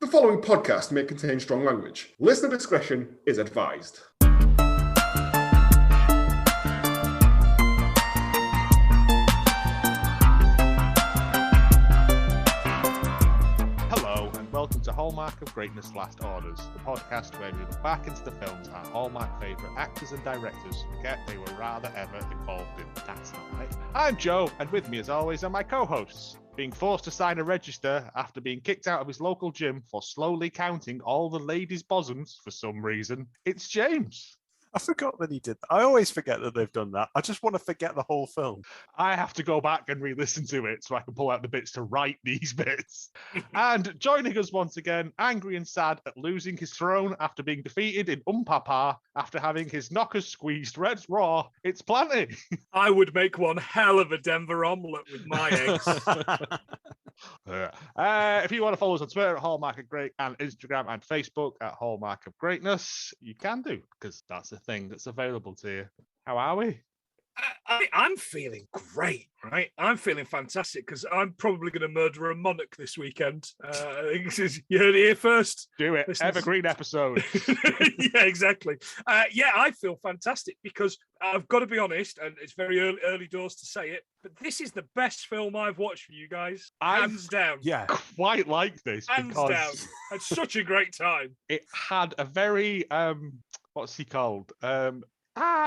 The following podcast may contain strong language. Listener discretion is advised. Hello, and welcome to Hallmark of Greatness Last Orders, the podcast where we look back into the films our Hallmark favourite actors and directors forget they were rather ever involved in. That's not right. I'm Joe, and with me as always are my co-hosts. Being forced to sign a register after being kicked out of his local gym for slowly counting all the ladies' bosoms for some reason, it's James. I forgot that he did that. I always forget that they've done that. I just want to forget the whole film. I have to go back and re-listen to it so I can pull out the bits to write these bits. And joining us once again, angry and sad at losing his throne after being defeated in Umpapa after having his knockers squeezed red raw, it's Planty. I would make one hell of a Denver omelette with my eggs. If you want to follow us on Twitter at Hallmark of Great and Instagram and Facebook at Hallmark of Greatness, you can do, because that's a thing that's available to you. How are we? I'm feeling great, right? I'm feeling fantastic because I'm probably going to murder a monarch this weekend. You heard it here first. Do it. Listeners. Evergreen episode. Yeah, exactly. I feel fantastic because I've got to be honest, and it's very early doors to say it, but this is the best film I've watched for you guys. Hands down. Yeah. Quite like this. Hands because down. Had such a great time. It had a very, what's he called?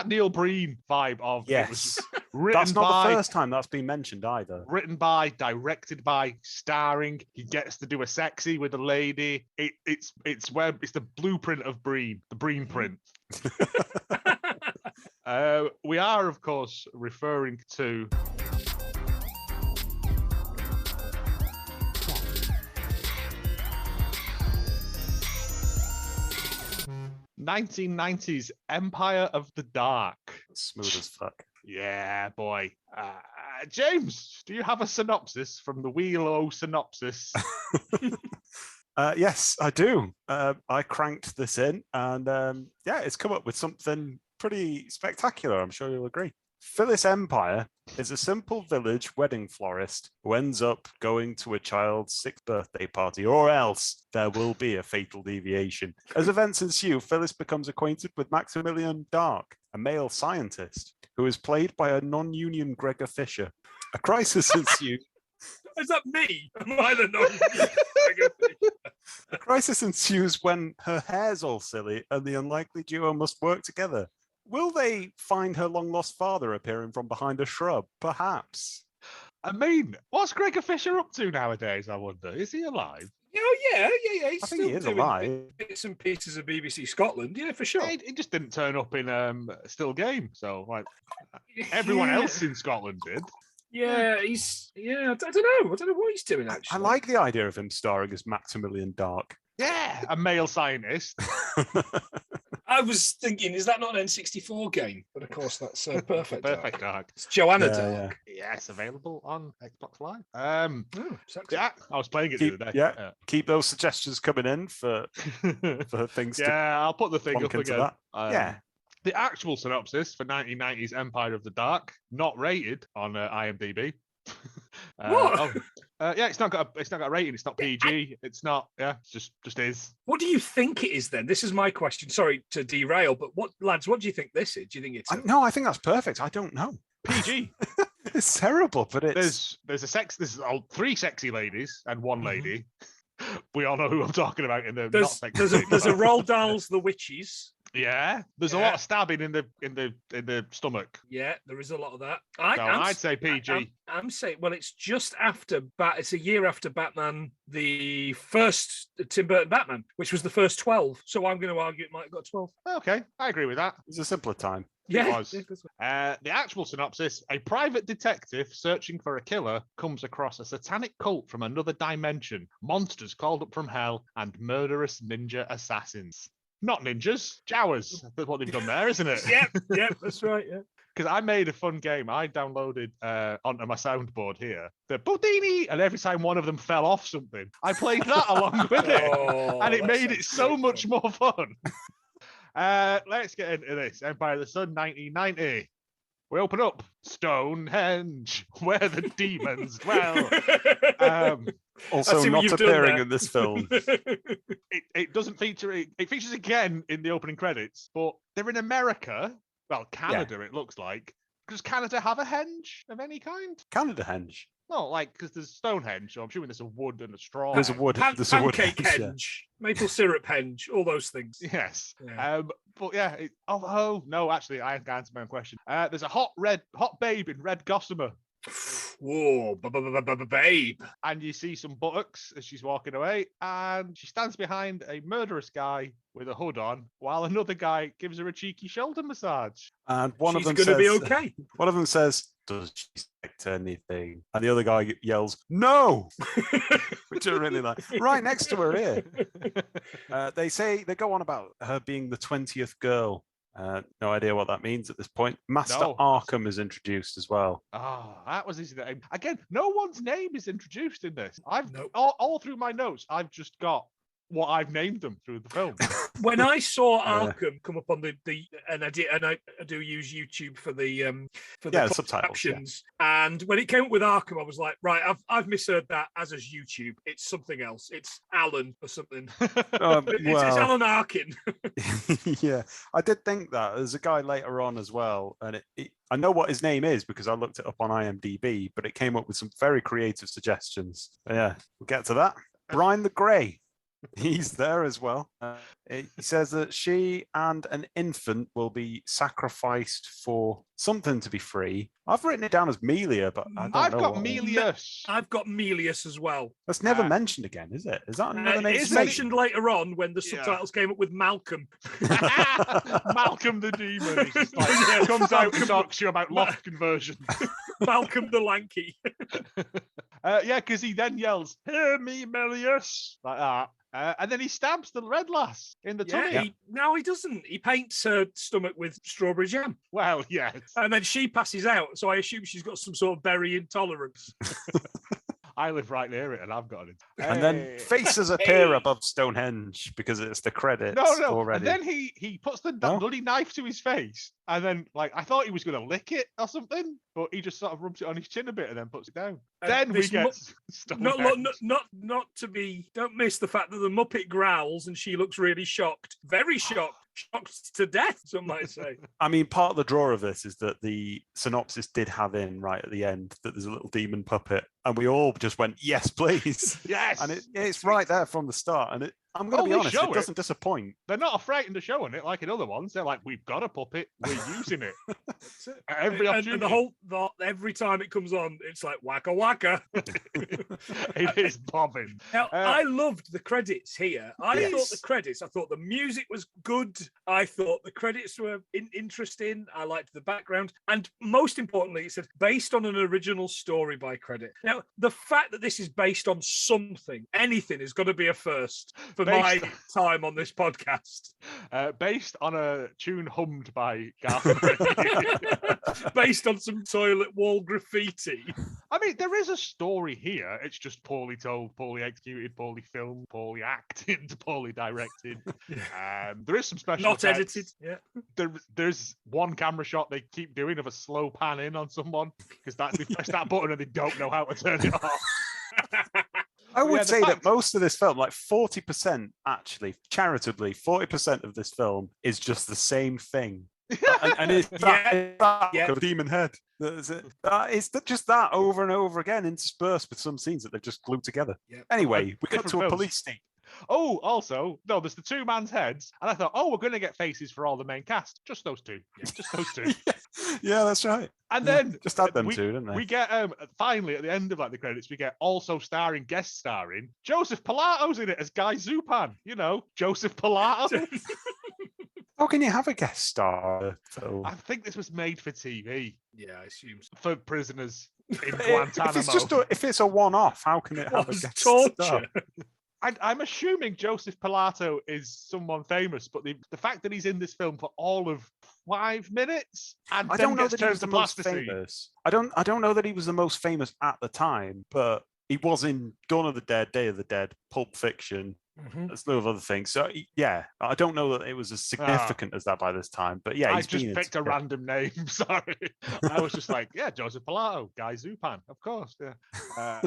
Neil Breen vibe of Yes. it was written That's not by, the first time that's been mentioned either. written by, directed by, starring. He gets to do a sexy with a lady. It's the blueprint of Breen, the Breen print. We are, of course, referring to 1990s Empire of the Dark. Smooth as fuck. Yeah, boy. James, do you have a synopsis from the Wheelo synopsis? Yes, I do. I cranked this in and it's come up with something pretty spectacular. I'm sure you'll agree. Phyllis Empire is a simple village wedding florist who ends up going to a child's 6th birthday party, or else there will be a fatal deviation. As events ensue, Phyllis becomes acquainted with Maximilian Dark, a male scientist, who is played by a non-union Gregor Fisher. A crisis ensues. Is that me? Am I the non? A crisis ensues when her hair's all silly and the unlikely duo must work together. Will they find her long-lost father appearing from behind a shrub? Perhaps. I mean, what's Gregor Fisher up to nowadays, I wonder? Is he alive? Oh, yeah. He's I think still he is doing alive. bits and pieces of BBC Scotland, yeah, for sure. He just didn't turn up in Still Game, so like everyone else in Scotland did. Yeah, I don't know. I don't know what he's doing, I actually. like the idea of him starring as Maximilian Dark. Yeah, a male scientist. I was thinking, is that not an N64 game? But of course, that's Perfect Dark. Perfect Dark. It's Joanna Yeah, Dark. Yes, available on Xbox Live. Oh, sexy. Yeah, I was playing it the other day. Keep those suggestions coming in for things to I'll put the thing plonk up into again. that. The actual synopsis for 1990's Empire of the Dark, not rated on IMDb. What? It's not got a rating. It's not PG. It's not. Yeah, it's just is. What do you think it is then? This is my question. Sorry to derail, but what do you think this is? Do you think it's No, I think that's perfect. I don't know. PG. It's terrible, but it's There's three sexy ladies and one lady. We all know who I'm talking about in the not sexy. There's a Roald Dahl's The Witches. Yeah, there's a lot of stabbing in the stomach. Yeah, there is a lot of that. I'd say PG. I'm saying, well, it's just after it's a year after Batman, the first Tim Burton Batman, which was the first 12. So I'm going to argue it might have got 12. Okay, I agree with that. a simpler time. Yeah. It was. The actual synopsis: a private detective searching for a killer comes across a satanic cult from another dimension, monsters called up from hell, and murderous ninja assassins. Not ninjas, Jawas. That's what they've done there, isn't it? Yep, that's right, yeah. Because I made a fun game. I downloaded onto my soundboard here the Bodini, and every time one of them fell off something, I played that along with it, and it made it so much more fun. Let's get into this. Empire of the Sun, 1990. we open up Stonehenge, where the demons dwell. Also not appearing in this film. It doesn't feature. It features again in the opening credits, but they're in America. Well, Canada, it looks like. Does Canada have a henge of any kind? Canada henge. No, like, because there's Stonehenge, so I'm assuming there's a wood and a straw. There's a wood. There's a wood pancake henge, henge, maple syrup henge, all those things. Yes. Yeah. But yeah. No, actually, I can answer my own question. There's a hot babe in red gossamer. Whoa, babe. And you see some buttocks as she's walking away, and she stands behind a murderous guy with a hood on, while another guy gives her a cheeky shoulder massage. And one She's of them going to says, be okay. One of them says, "Does she expect anything?" And the other guy yells, "No!" Which I really like. Right next to her here. They go on about her being the 20th girl. No idea what that means at this point. Master Arkham is introduced as well. That was his name. Again, no one's name is introduced in this. All through my notes, I've just got what I've named them through the film. When I saw Arkham come up on the and I do use YouTube for the subtitles, and when it came up with Arkham, I was like, right, I've misheard that as YouTube. It's something else. It's Alan or something. It's Alan Arkin. Yeah, I did think that. There's a guy later on as well, and I know what his name is because I looked it up on IMDb, but it came up with some very creative suggestions. But yeah, we'll get to that. Brian the Grey. He's there as well. He says that she and an infant will be sacrificed for something to be free. I've written it down as Melia, but I don't know. I've got Melius. I've got Melius as well. That's never mentioned again, is it? Is that another name? It is mentioned later on when the subtitles came up with Malcolm. Malcolm the demon. It's just like, comes out and talks to you about loft conversion. Malcolm the lanky. Because he then yells, "Hear me, Melius," like that. And then he stabs the red lass in the tummy. No, he doesn't. He paints her stomach with strawberry jam. Well, yes. And then she passes out, so I assume she's got some sort of berry intolerance. I live right near it, and I've got it. And then faces appear above Stonehenge because it's the credits already. And then he puts the bloody knife to his face, and then I thought he was going to lick it or something, but he just sort of rubs it on his chin a bit and then puts it down. Then we get not to be. Don't miss the fact that the Muppet growls and she looks really shocked, very shocked. Shocked to death, some might say. I mean, part of the draw of this is that the synopsis did have in right at the end that there's a little demon puppet, and we all just went, "Yes, please." Yes. And it's right there from the start. And I'm going to be honest, it doesn't disappoint. They're not afraid to show it like in other ones. They're like, "We've got a puppet, we're using it." Every opportunity. And every time it comes on, it's like waka waka. It is bobbing. Now, I loved the credits here. I thought the music was good. I thought the credits were interesting. I liked the background. And most importantly, it said based on an original story by credit. Now, the fact that this is based on something, anything, is going to be a first for my time on this podcast. Based on a tune hummed by Garth. Based on some toilet wall graffiti. I mean, there is a story here. It's just poorly told, poorly executed, poorly filmed, poorly acted, poorly directed. There is some special not effects. Edited. Yeah. There's one camera shot they keep doing of a slow pan in on someone because they press that button and they don't know how to turn it off. I would say that most of this film, like 40%, actually, charitably, 40% of this film is just the same thing. And it's that demon head. It's just that over and over again, interspersed with some scenes that they've just glued together. Yep. Anyway, we cut to a police state. Oh, also, no, there's the two man's heads, and I thought, we're going to get faces for all the main cast. Just those two. Just those two. Yeah, that's right. And then just add them two, didn't they? We get finally at the end of the credits, we get also guest starring Joseph Pilato's in it as Guy Zupan. You know, Joseph Pilato. How can you have a guest star? I think this was made for TV. Yeah, I assume so. For prisoners in Guantanamo. If it's a one-off, how can it have a guest star? I'm assuming Joseph Pilato is someone famous, but the fact that he's in this film for all of 5 minutes and I don't know that he was the most famous. I don't know that he was the most famous at the time, but he was in Dawn of the Dead, Day of the Dead, Pulp Fiction. a slew of other things. So yeah, I don't know that it was as significant as that by this time, but yeah, I he's just been picked a random name. Sorry, I was just like, yeah, Joseph Pilato, Guy Zupan, of course. Yeah.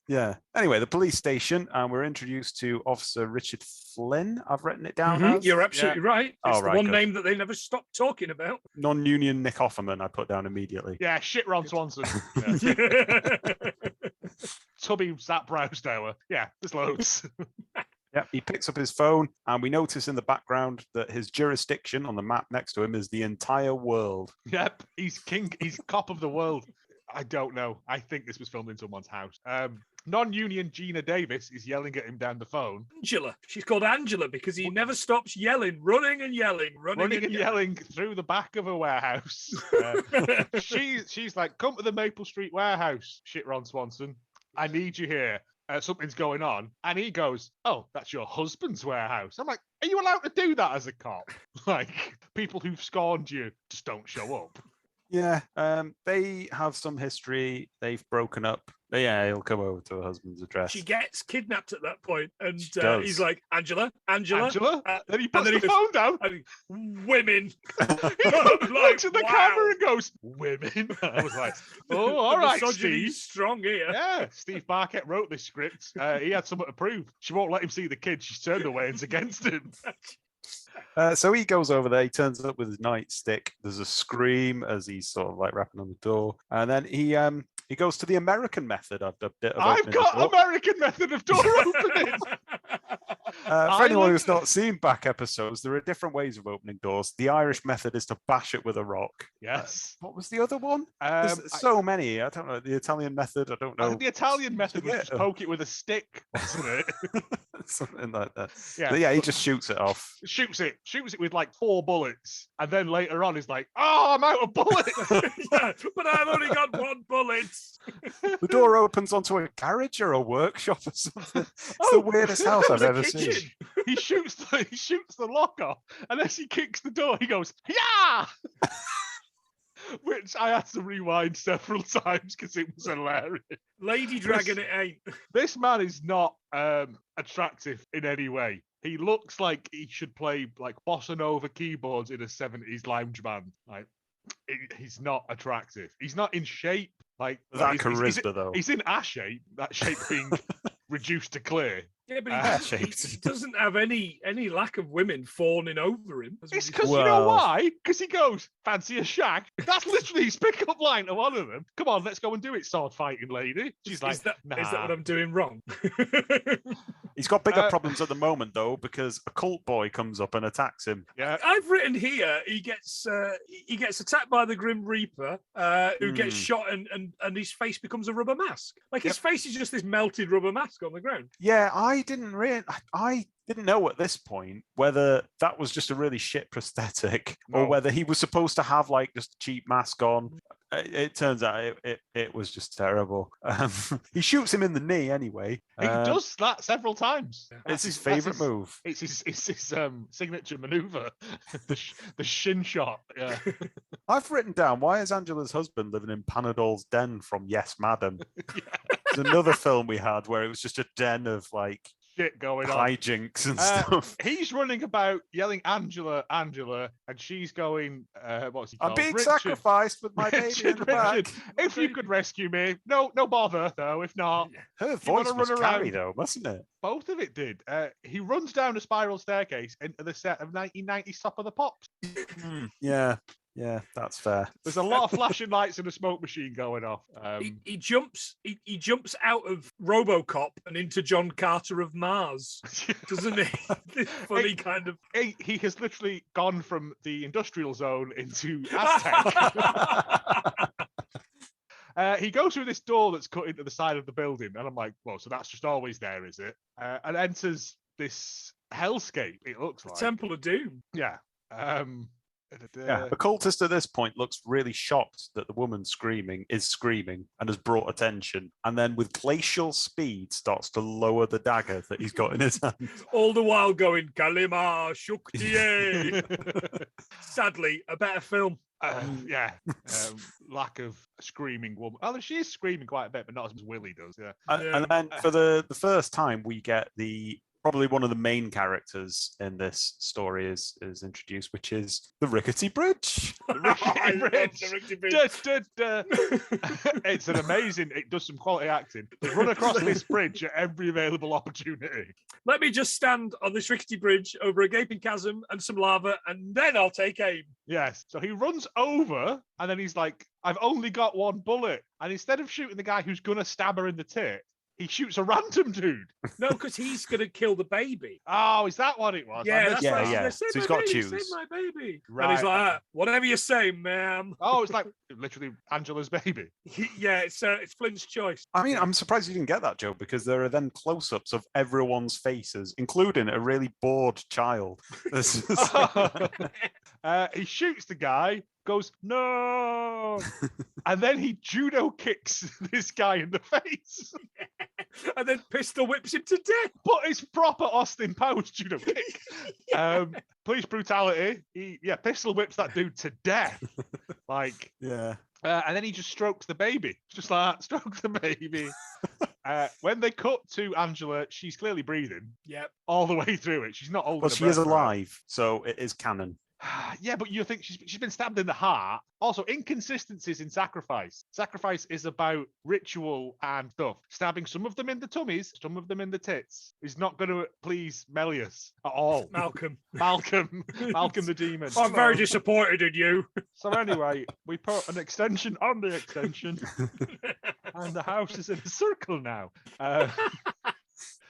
Yeah. Anyway, the police station, and we're introduced to Officer Richard Flynn. I've written it down as. You're absolutely right. It's the one good. name that they never stopped talking about. Non-union Nick Offerman, I put down immediately. Yeah, shit Ron Swanson. Tubby Zap Rowsdower. Yeah, there's loads. Yeah, he picks up his phone, and we notice in the background that his jurisdiction on the map next to him is the entire world. Yep, he's king. He's cop of the world. I don't know. I think this was filmed in someone's house. Non-union Gina Davis is yelling at him down the phone. Angela. She's called Angela because he never stops yelling, running and yelling, running and yelling through the back of a warehouse. She's like, come to the Maple Street warehouse, shit Ron Swanson. I need you here. Something's going on. And he goes, oh, that's your husband's warehouse. I'm like, are you allowed to do that as a cop? Like, people who've scorned you just don't show up. Yeah, they have some history. They've broken up. Yeah, he'll come over to her husband's address. She gets kidnapped at that point, and he's like, Angela. Then he puts the phone down. Women. He looks at the camera and goes, women. I was like, oh, all right, Steve. Strong here. Yeah, Steve Barkett wrote this script. He had something to prove. She won't let him see the kid. She's turned away and it's against him. So he goes over there. He turns up with his nightstick. There's a scream as he's sort of like rapping on the door, and then he goes to the American method. I've dubbed it. I've got American method of door opening. For anyone who's not seen back episodes, there are different ways of opening doors. The Irish method is to bash it with a rock. Yes. What was the other one? There's so many. I don't know. The Italian method. I don't know. I think the Italian method was just poke it with a stick, wasn't it? Something like that. Yeah. But yeah, he just shoots it off. Shoots it with like 4 bullets, and then later on he's like, "Oh, I'm out of bullets." Yeah, but I've only got 1 bullet. The door opens onto a garage or a workshop or something. It's the weirdest house I've ever seen. He shoots the lock off, and as he kicks the door, he goes, "Yeah!" Which I had to rewind several times because it was hilarious. Lady Dragon, it ain't. This man is not attractive in any way. He looks like he should play like bossa nova keyboards in a 70s lounge band. Like, he's not attractive. He's not in shape. Like that charisma, though. He's in ass shape. That shape being reduced to clear. Yeah, but he doesn't have any lack of women fawning over him. It's because you know why? Because he goes, fancy a shag? That's literally his pickup line to one of them. Come on, let's go and do it, sword fighting lady. She's like, nah. Is that what I'm doing wrong? He's got bigger problems at the moment, though, because a cult boy comes up and attacks him. Yeah, I've written here he gets attacked by the Grim Reaper, who gets shot, and his face becomes a rubber mask. Like his face is just this melted rubber mask on the ground. Yeah, I didn't know at this point whether that was just a really shit prosthetic or whether he was supposed to have like just a cheap mask on. It turns out it was just terrible. He shoots him in the knee anyway. He does that several times. It's his favorite move. It's his signature maneuver, the shin shot. Yeah. I've written down, why is Angela's husband living in Panadol's den from Yes, Madam? Yeah. There's another film we had where it was just a den of like shit going on, hijinks and stuff. He's running about yelling Angela, and she's going, what's he called? I'm being Richard. Sacrificed with my baby in the back. If you could rescue me. No bother though, if not. Her voice must carry though, mustn't it? Both of it did. He runs down a spiral staircase into the set of 1990 Top of the Pops. Yeah, that's fair. There's a lot of flashing lights and a smoke machine going off. He jumps out of RoboCop and into John Carter of Mars, doesn't he? This funny kind of. He has literally gone from the industrial zone into Aztec. He goes through this door that's cut into the side of the building, and I'm like, well, so that's just always there, is it? And enters this hellscape, it looks like. Temple of Doom. Yeah. Yeah, the cultist at this point looks really shocked that the woman is screaming and has brought attention, and then with glacial speed starts to lower the dagger that he's got in his hand. All the while going, Kalima Shuktiye. Sadly, a better film. Lack of screaming woman. Although she is screaming quite a bit, but not as much as Willie does. Yeah. And then for the first time, we get the probably one of the main characters in this story is introduced, which is the rickety bridge. The rickety bridge. The rickety bridge. It's an amazing. It does some quality acting. They run across this bridge at every available opportunity. Let me just stand on this rickety bridge over a gaping chasm and some lava, and then I'll take aim. Yes. So he runs over, and then he's like, "I've only got one bullet." And instead of shooting the guy who's gonna stab her in the tit, he shoots a random dude. No, because he's going to kill the baby. Oh, is that what it was? Yeah, that's right. yeah. Save So he's my got to baby, choose. Save my baby. Right. And he's like, whatever you say, ma'am. Oh, it's like literally Angela's baby. Yeah, it's Flint's choice. I mean, I'm surprised you didn't get that, Joe, because there are then close-ups of everyone's faces, including a really bored child. This is- He shoots the guy, goes, "No!" and then he judo kicks this guy in the face. And then pistol whips him to death. But it's proper Austin Powers judo kick. Police brutality. He pistol whips that dude to death. Like, yeah. and then he just strokes the baby. Just like that, strokes the baby. When they cut to Angela, she's clearly breathing. Yep. All the way through it. She's not over. Well, she is alive, so it is canon. Yeah, but you think she's been stabbed in the heart. Also, inconsistencies in Sacrifice. Sacrifice is about ritual and stuff. Stabbing some of them in the tummies, some of them in the tits is not going to please Melius at all. Malcolm the demon. I'm very disappointed in you. So anyway, we put an extension on the extension, and the house is in a circle now.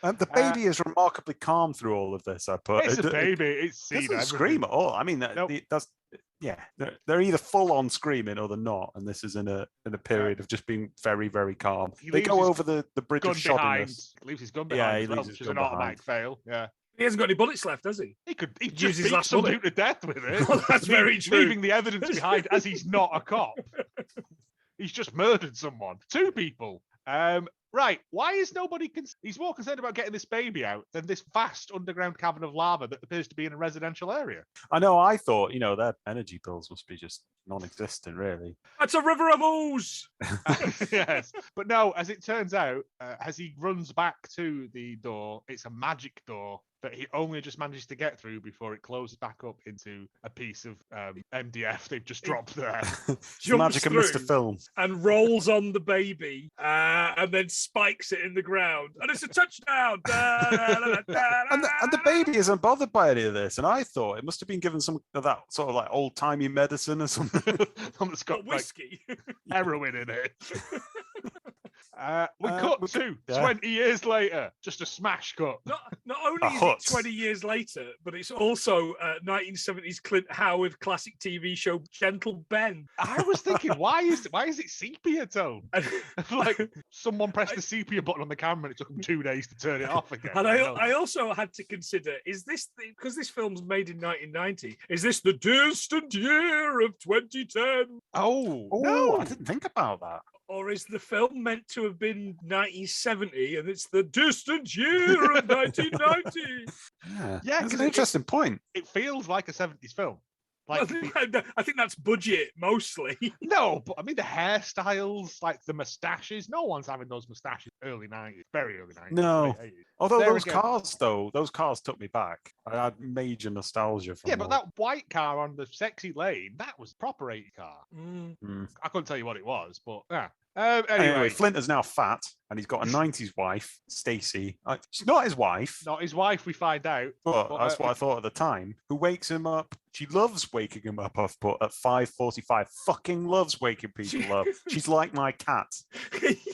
The baby is remarkably calm through all of this. I put It's a baby. It's seen doesn't everything. scream at all. I mean, Nope. they're either full on screaming or they're not, and this is in a period of just being very, very calm. He They leaves go his over the bridge Gun of behind. shoddiness. Leaves his gun Yeah, behind. he as well, leaves his which is gun an automatic behind. fail. Yeah. He hasn't got any bullets left, has he? He Use just his beat last some bullet. dude to death with it. Well, that's very true. Leaving the evidence behind as he's not a cop. He's just murdered someone. 2 people. Right. Why is nobody... He's more concerned about getting this baby out than this vast underground cavern of lava that appears to be in a residential area. I know. I thought, their energy bills must be just non-existent, really. That's a river of ooze. Yes. But no, as it turns out, as he runs back to the door, it's a magic door that he only just manages to get through before it closes back up into a piece of MDF they've just dropped there. It's the magic of Mr. through Film. and rolls on the baby and then spikes it in the ground. And it's a touchdown. And the baby isn't bothered by any of this. And I thought it must have been given some of that sort of like old-timey medicine or something. That's got whiskey. like, heroin in it. We cut we to yeah. 20 years later. Just a smash cut. Not only A is hut. it 20 years later, but it's also 1970s Clint Howard classic TV show Gentle Ben. I was thinking, why is it sepia tone? Like someone pressed the sepia button on the camera and it took them 2 days to turn it off again. And I also had to consider, is this, because this film's made in 1990, is this the distant year of 2010? Oh, Oh, no. I didn't think about that. Or is the film meant to have been 1970 and it's the distant year of 1990? Yeah, Yeah, that's 'cause an interesting point. It feels like a 70s film. Like I think that's budget mostly. no, but I mean the hairstyles, like the mustaches. No one's having those mustaches early 90s, very early 90s. No. late 80s. Although There those again- cars took me back. I had major nostalgia from Yeah, but those. that white car on the sexy lane, that was a proper 80 car. Mm. I couldn't tell you what it was, but yeah. Anyway, Anyway, Flint is now fat, and he's got a 90s wife, Stacy. She's not his wife, not his wife, we find out. but that's what I thought at the time. Who wakes him up? She loves waking him up. I've put at 5:45. Fucking loves waking people up. She's like my cat.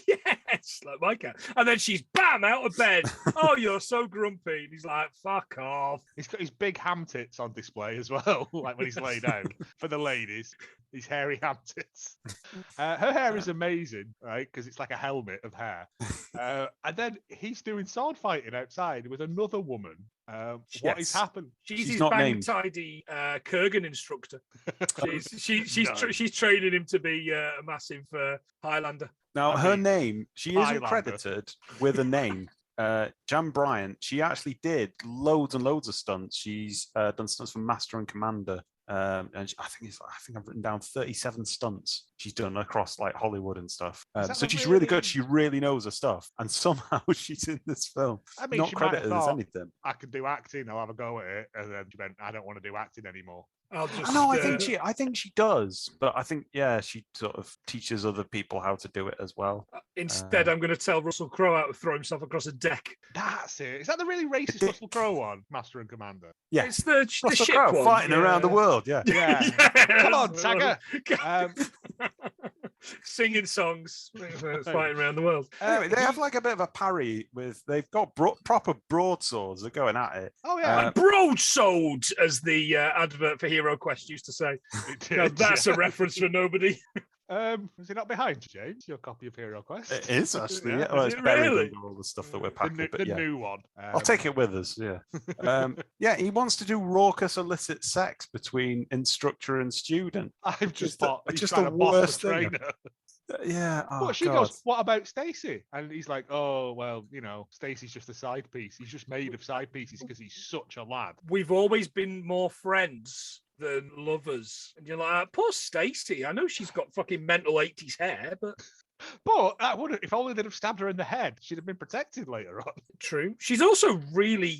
Yes, like my cat. And then she's bam out of bed. Oh, you're so grumpy. And he's like, fuck off. He's got his big ham tits on display as well, like when he's laid down for the ladies. His hairy ham tits. Her hair is amazing, right? Because it's like a helmet of hair. And then he's doing sword fighting outside with another woman. What is Yes. happened? She's She's his not bang named. tidy Kurgan instructor. She's No. she's training him to be a massive Highlander. Now, I her mean, name, she isn't Highlander. credited with a name. Jan Bryant, she actually did loads and loads of stunts. She's done stunts for Master and Commander. I think I've written down 37 stunts she's done across like Hollywood and stuff. Is that So the she's really good. really- She really knows her stuff, and somehow she's in this film. I mean, Not she might have credited as thought, anything. I could do acting. I'll have a go at it, and then she went, I don't want to do acting anymore. I'll just. No, I think she does, but I think she sort of teaches other people how to do it as well. Instead, I'm going to tell Russell Crowe how to throw himself across a deck. That's it. Is that the really racist Russell Crowe one, Master and Commander? Yeah, It's the Russell ship Crowe one. fighting around the world. Yeah, Yeah. Yes. Come on, Tagger. Singing songs, fighting around the world. Anyway, they have like a bit of a parry with. They've got proper broadswords. They're going at it. Oh yeah, Broadsword, as the advert for Hero Quest used to say. Now, that's a reference for nobody. Is it not behind, James? Your copy of Hero Quest? It is actually. Yeah. Yeah. Well, it's Is it buried really? under all the stuff that we're packing. But the yeah, new one. I'll take it with us. Yeah. Yeah, he wants to do raucous illicit sex between instructor and student. I've just thought he's just trying the to boss worst the thing. trainer. Yeah. Oh, But she God. goes, "What about Stacey?" And he's like, "Oh well, Stacey's just a side piece. He's just made of side pieces because he's such a lad." We've always been more friends than lovers. And you're like, poor Stacey. I know she's got fucking mental 80s hair, but But that would if only they'd have stabbed her in the head, she'd have been protected later on. true. She's also really,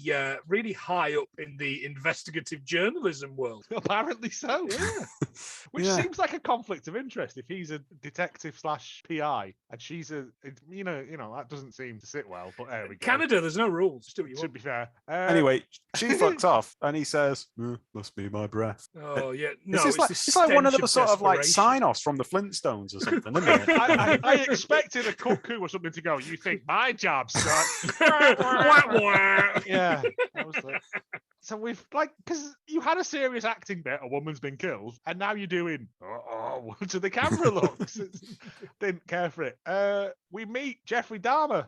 really high up in the investigative journalism world. Apparently so. Yeah. Which Yeah. seems like a conflict of interest if he's a detective / PI and she's that doesn't seem to sit well. But there we go. Canada, there's no rules. Just do what you To want. be fair. Anyway, she fucks off, and he says, "Must be my breath." Oh, yeah. No, It's the it's like one of stench the sort of like desperation. sign-offs from the Flintstones or something, isn't it? I expected a cuckoo or something to go, "You think my job sucks?" Wah, wah. Yeah. That was like- So we've because you had a serious acting bit, a woman's been killed, and now you're doing to the camera looks. Didn't care for it. We meet Jeffrey Dahmer.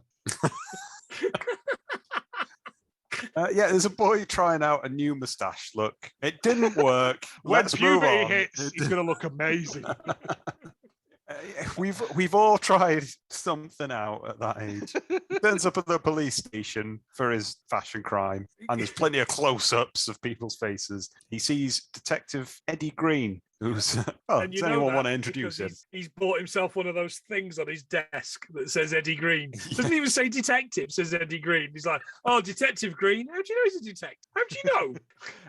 Yeah, there's a boy trying out a new moustache look. It didn't work. When Let's move puberty on. hits, he's gonna look amazing. We've all tried something out at that age. He turns up at the police station for his fashion crime, and there's plenty of close-ups of people's faces. He sees Detective Eddie Green, who's And you does know anyone that want to introduce him? because he's bought himself one of those things on his desk that says Eddie Green. Doesn't even say detective, says Eddie Green. He's like, oh, Detective Green. How do you know he's a detective? How do you know?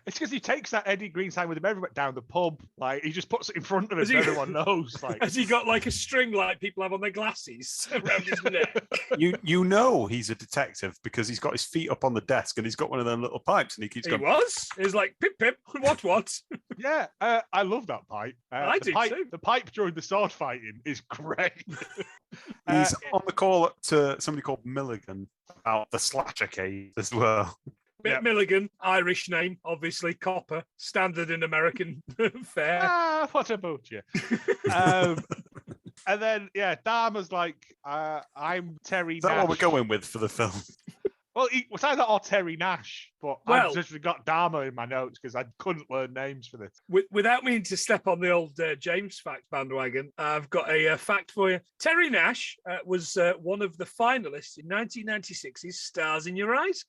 It's because he takes that Eddie Green sign with him everywhere down the pub. Like he just puts it in front of him, Has so he- everyone knows. Like Has he got like a string like people have on their glasses around his neck? You know he's a detective because he's got his feet up on the desk and he's got one of them little pipes and he keeps He going. was. He was like, pip, pip, what? yeah, I love that pipe. I the do pipe, too. The pipe during the sword fighting is great. He's on the call to somebody called Milligan about the slasher case as well. Yeah. Milligan, Irish name, obviously, copper, standard in American fare. What about you? And then Dahmer's like, I'm Terry Is that Nash. what we're going with for the film? Well, it was either or Terry Nash, but Well- I've just got Dahmer in my notes because I couldn't learn names for this. Without meaning to step on the old James fact bandwagon, I've got a fact for you. Terry Nash was one of the finalists in 1996's Stars in Your Eyes.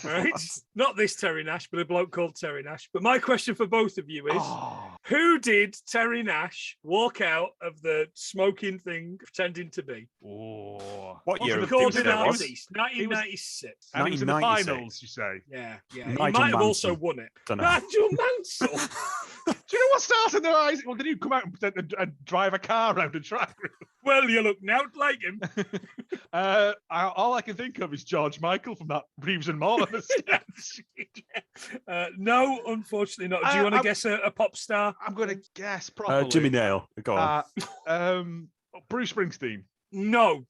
Right? Not this Terry Nash, but a bloke called Terry Nash. But my question for both of you is, Oh, who did Terry Nash walk out of the smoking thing pretending to be? What year? was do you Recorded think it was? artist, 1996. and he was in the 1996. finals, you say? Yeah. He Nigel might have also Mansell. won it. Dunno. Nigel Mansell. Do you know what Stars in Their Eyes? Well, did you come out and pretend to drive a car around a track? Well, you look now like him. All I can think of is George Michael from that Reeves and Mortimer sketch. No, unfortunately not. Do you want to guess a pop star? I'm going to guess properly. Jimmy Nail. Go on. Bruce Springsteen. No.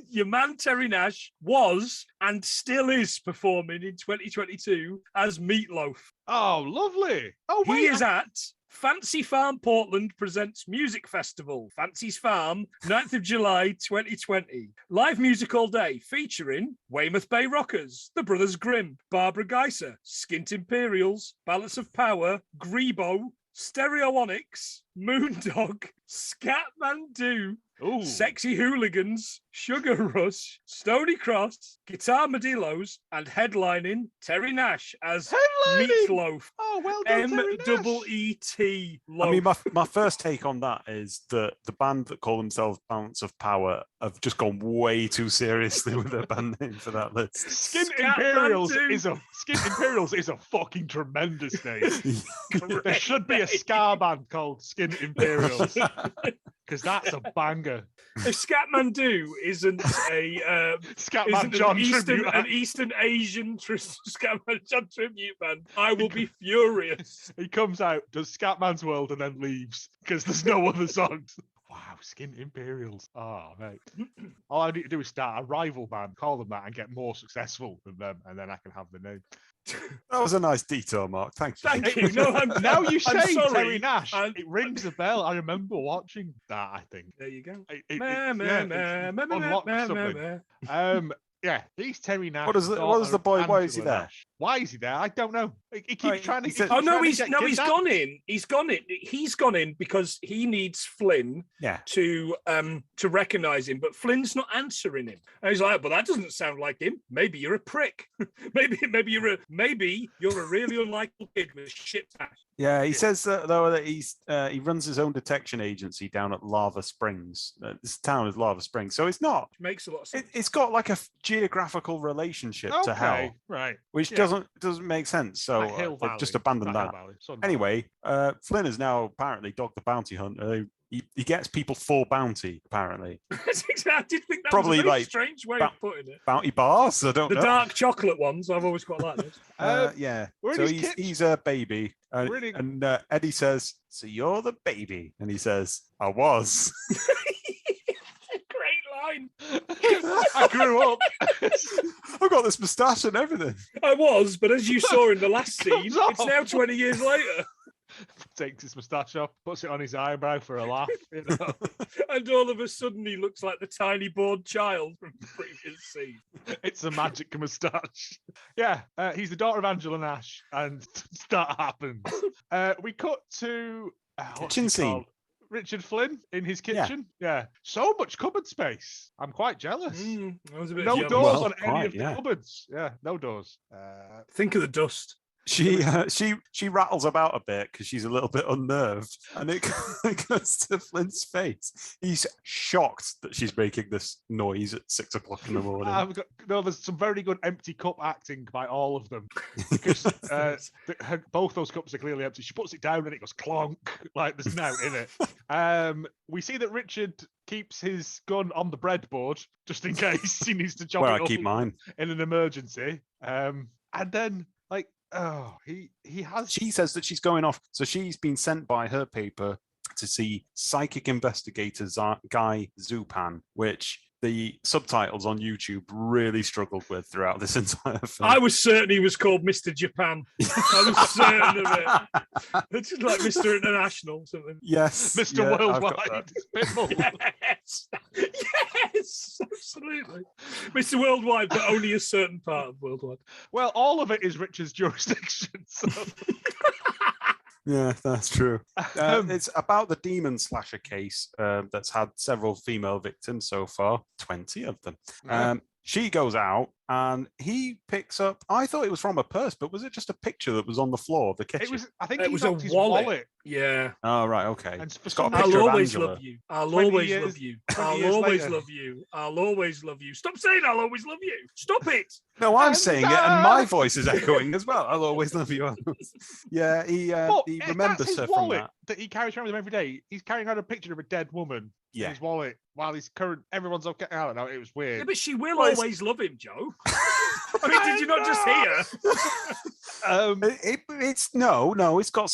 Your man Terry Nash was and still is performing in 2022 as Meatloaf. Oh, lovely. Oh, wait. He is at Fancy Farm Portland presents Music Festival, Fancy's Farm, 9th of July 2020. Live music all day featuring Weymouth Bay Rockers, The Brothers Grimm, Barbara Geiser, Skint Imperials, Balance of Power, Grebo, Stereoonics, Moondog, Scatman Do, Ooh. Sexy Hooligans, Sugar Rush, Stony Cross, Guitar Modillos, and headlining Terry Nash as Meatloaf. Oh, well done, Terry Nash. MEET. I mean, my first take on that is that the band that call themselves Balance of Power have just gone way too seriously with their band name for that list. Skin Scatman Imperials too. is a fucking tremendous name. There should be a ska band called Skin Imperials because that's a banger. If Scatman isn't a Scatman isn't John an Eastern Asian Scatman John tribute band, I will be furious. He comes out, does Scatman's World, and then leaves because there's no other songs. Wow, Skin Imperials. Oh, mate. All I need to do is start a rival band, call them that, and get more successful than them, and then I can have the name. That was a nice detour, Mark. Thank you. Thank you. No, Now you I'm say sorry. Terry Nash, it rings a bell. I remember watching that, I think. There you go. Yeah, he's Terry Nash. What is the boy? Why is he there? Nash. Why is he there? I don't know. He keeps trying to. he said- He's gone in. He's gone in because he needs Flynn to recognise him, but Flynn's not answering him. And he's like, "But that doesn't sound like him. Maybe you're a prick. maybe you're a really unlikable kid with shit tash." Yeah, he says though that he runs his own detection agency down at Lava Springs. This town is Lava Springs, so it's not. Makes a lot of sense. It's got like a geographical relationship to hell, right? Which doesn't make sense. So they've just abandoned that. Anyway, Flynn has now apparently dogged the bounty hunter. He gets people for bounty, apparently. That's exactly. I did think that Probably was a very like strange way of putting it. Bounty bars? I don't know. The dark chocolate ones, I've always quite liked those. Yeah. We're in So his he's a baby. And Eddie says, "So you're the baby?" And he says, "I was." Great line. I grew up. I've got this moustache and everything. I was, but as you saw in the last scene, comes off. it's now 20 years later. Takes his moustache off, puts it on his eyebrow for a laugh. You know? And all of a sudden, he looks like the tiny bored child from the previous scene. It's a magic moustache. Yeah, he's the daughter of Angela Nash, and that happened. We cut to kitchen scene. Richard Flynn in his kitchen. Yeah. So much cupboard space. I'm quite jealous. I was a bit No jealous. doors on any of the cupboards. Yeah, no doors. Think of the dust. She rattles about a bit because she's a little bit unnerved, and it goes to Flynn's face. He's shocked that she's making this noise at 6 o'clock in the morning. There's some very good empty cup acting by all of them because both those cups are clearly empty. She puts it down and it goes clonk like there's no in it. We see that Richard keeps his gun on the breadboard just in case he needs to chop it up. I keep mine in an emergency. And then he has. She says that she's going off. So she's been sent by her paper to see psychic investigator Guy Zupan, which the subtitles on YouTube really struggled with throughout this entire film. I was certain he was called Mr. Japan. I was certain of it. It's just like Mr. International or something. Yes. Mr. Worldwide. Yes, absolutely. Mr. Worldwide, but only a certain part of Worldwide. Well, all of it is Richard's jurisdiction. So. Yeah, that's true. It's about the demon slasher case that's had several female victims so far, 20 of them. She goes out and he picks up, I thought it was from a purse, but was it just a picture that was on the floor of the kitchen? I think it was a wallet. Yeah. Oh, right, okay. And it's got a picture I'll of always Angela. love you. I'll always love you. I'll always love you. I'll always love you. Stop saying I'll always love you. Stop it. No, I'm saying it and my voice is echoing as well. I'll always love you. Yeah, he remembers her from that he carries around with him every day. He's carrying around a picture of a dead woman in his wallet while he's everyone's okay. I don't know, it was weird. Yeah, but she will always love him, Joe. I mean, did you not just hear? It's got